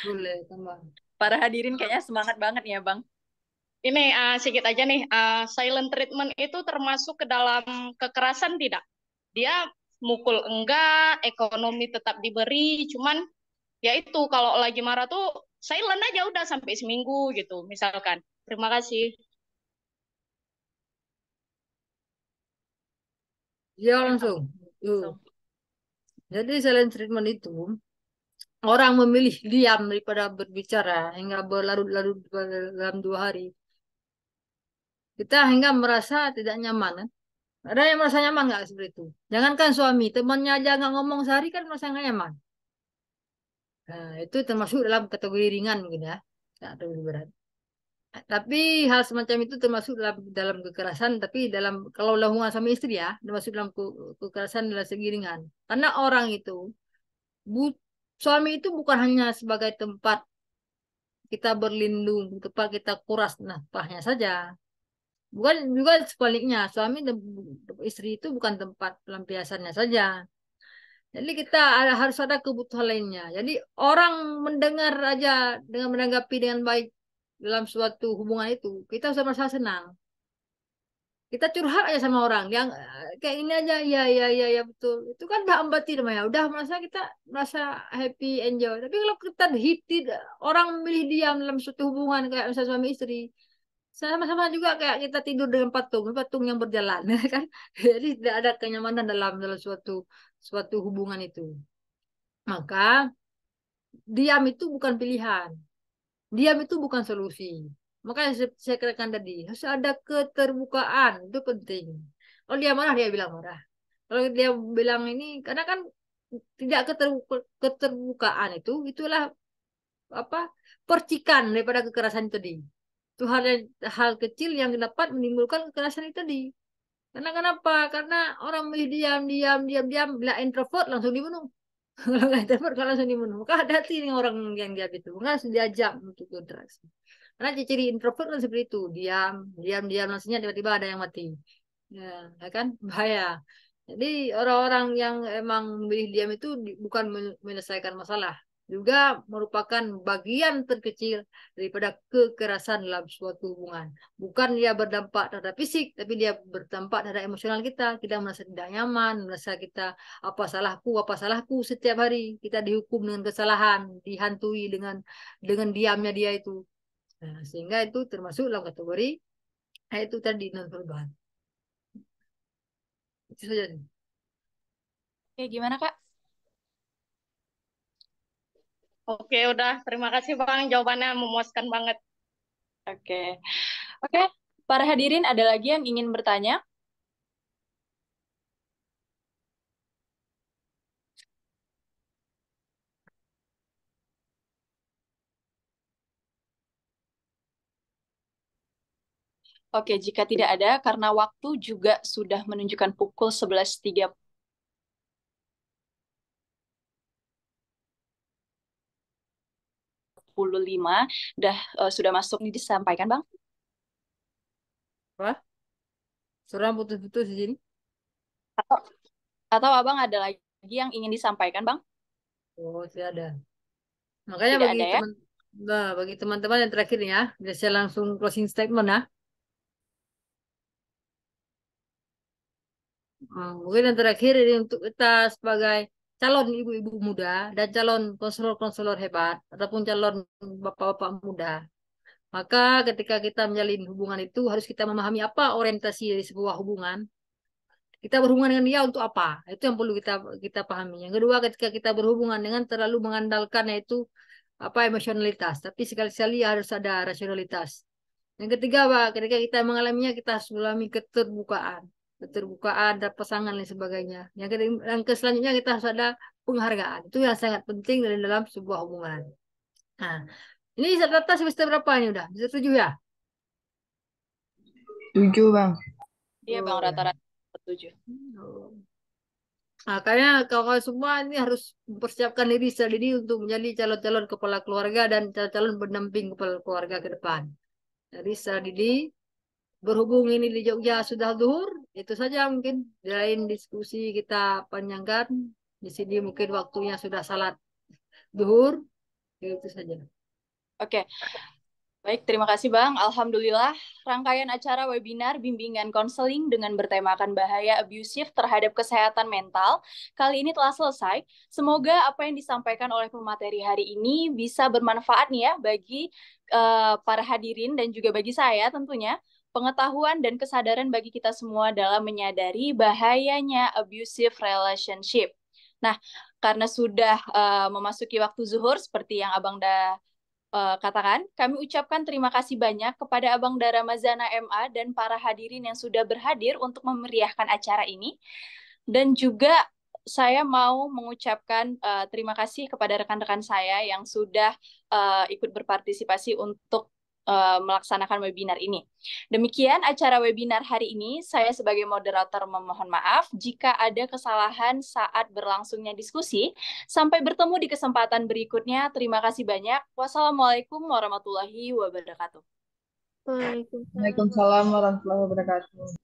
Boleh, tambah. Para hadirin kayaknya semangat banget ya, Bang. Ini sedikit aja nih, silent treatment itu termasuk ke dalam kekerasan tidak? Dia mukul enggak, ekonomi tetap diberi, cuman ya itu kalau lagi marah tuh silent aja udah sampai seminggu gitu, misalkan. Terima kasih. Ya langsung. Jadi silent treatment itu orang memilih diam daripada berbicara hingga berlarut-larut dalam 2 hari. Kita hingga merasa tidak nyaman. Kan? Ada yang merasa nyaman nggak seperti itu? Jangankan suami, temannya aja nggak ngomong sehari kan merasa nggak nyaman. Nah, itu termasuk dalam kategori ringan gitu ya, nggak terlalu berat. Tapi hal semacam itu termasuk dalam kekerasan, tapi kalau hubungan sama istri ya, termasuk dalam kekerasan dalam segi ringan. Karena orang itu Bu- Suami itu bukan hanya sebagai tempat kita berlindung, tempat kita kuras nafkahnya saja. Bukan juga sebaliknya, suami dan istri itu bukan tempat pelampiasannya saja. Jadi kita harus ada kebutuhan lainnya. Jadi orang mendengar aja dengan menanggapi dengan baik dalam suatu hubungan itu, kita bisa merasa senang. Kita curhat aja sama orang yang kayak ini aja, ya ya ya ya betul. Itu kan udah empati namanya. Udah merasa kita merasa happy, enjoy. Tapi kalau kita orang memilih diam dalam suatu hubungan kayak misalnya suami istri, sama-sama juga kayak kita tidur dengan patung, patung yang berjalan, ya kan? Jadi tidak ada kenyamanan dalam suatu suatu hubungan itu. Maka diam itu bukan pilihan, diam itu bukan solusi. Makanya saya katakan tadi harus ada keterbukaan, itu penting. Kalau dia marah dia bilang marah. Kalau dia bilang ini, karena kan tidak keterbukaan itulah apa percikan daripada kekerasan itu tadi. Itu hal kecil yang dapat menimbulkan kekerasan itu tadi. Karena kenapa? Karena orang milih diam, diam, diam, diam. Bila introvert langsung dibunuh. Kalau nggak introvert kalau langsung dibunuh. Maka hati-hati nih orang yang diam itu. Maka harus diajak untuk berinteraksi. Karena ciri introvert kan seperti itu. Diam, diam, diam. Langsungnya tiba-tiba ada yang mati. Ya kan? Bahaya. Jadi orang-orang yang emang memilih diam itu bukan menyelesaikan masalah, juga merupakan bagian terkecil daripada kekerasan dalam suatu hubungan. Bukan dia berdampak terhadap fisik, tapi dia berdampak terhadap emosional kita. Kita merasa tidak nyaman, merasa kita apa salahku setiap hari. Kita dihukum dengan kesalahan, dihantui dengan diamnya dia itu. Nah, sehingga itu termasuk dalam kategori itu tadi non verbal. Itu saja. Oke, gimana Kak? Oke, udah. Terima kasih Bang. Jawabannya memuaskan banget. Oke. Oke, para hadirin ada lagi yang ingin bertanya? Oke, jika tidak ada, karena waktu juga sudah menunjukkan pukul 11.30. Sudah masuk ini disampaikan Bang? Apa? Suara putus-putus di sini. Atau, atau Abang ada lagi yang ingin disampaikan Bang? Oh, tidak ada. Makanya Tidak ada ya? bagi teman-teman yang terakhir ya, biar saya langsung closing statement ya. Mungkin yang terakhir ini untuk kita sebagai calon ibu-ibu muda dan calon konselor-konselor hebat ataupun calon bapak-bapak muda. Maka ketika kita menjalin hubungan itu harus kita memahami apa orientasi dari sebuah hubungan. Kita berhubungan dengan dia untuk apa? Itu yang perlu kita pahami. Yang kedua, ketika kita berhubungan dengan terlalu mengandalkan yaitu apa emosionalitas, tapi sekali-sekali harus ada rasionalitas. Yang ketiga, Pak, ketika kita mengalaminya kita harus mengalami keterbukaan, keterbukaan dan pasangan dan sebagainya. Yang selanjutnya kita harus ada penghargaan. Itu yang sangat penting dalam sebuah hubungan. Nah, ini rata semester berapa ini udah? Bisa 7 ya? 7, Bang. Iya Bang, Oh, ya. rata-rata 7. Oh. Makanya kawan semua ini harus mempersiapkan diri sendiri untuk menjadi calon-calon kepala keluarga dan calon-calon pendamping kepala keluarga ke depan. Jadi secara diri berhubung ini di Jogja sudah zuhur, itu saja mungkin. Di lain diskusi kita panjangkan. Di sini mungkin waktunya sudah salat zuhur, itu saja. Oke. Baik, terima kasih Bang. Alhamdulillah, rangkaian acara webinar bimbingan konseling dengan bertemakan bahaya abusif terhadap kesehatan mental kali ini telah selesai. Semoga apa yang disampaikan oleh pemateri hari ini bisa bermanfaat nih ya bagi para hadirin dan juga bagi saya tentunya. Pengetahuan dan kesadaran bagi kita semua dalam menyadari bahayanya abusive relationship. Nah, karena sudah memasuki waktu zuhur seperti yang Abang katakan, kami ucapkan terima kasih banyak kepada Abang Dara Mazana MA dan para hadirin yang sudah berhadir untuk memeriahkan acara ini. Dan juga saya mau mengucapkan terima kasih kepada rekan-rekan saya yang sudah ikut berpartisipasi untuk melaksanakan webinar ini. Demikian acara webinar hari ini. Saya sebagai moderator memohon maaf jika ada kesalahan saat berlangsungnya diskusi. Sampai bertemu di kesempatan berikutnya. Terima kasih banyak. Wassalamualaikum warahmatullahi wabarakatuh. Waalaikumsalam. Waalaikumsalam warahmatullahi wabarakatuh.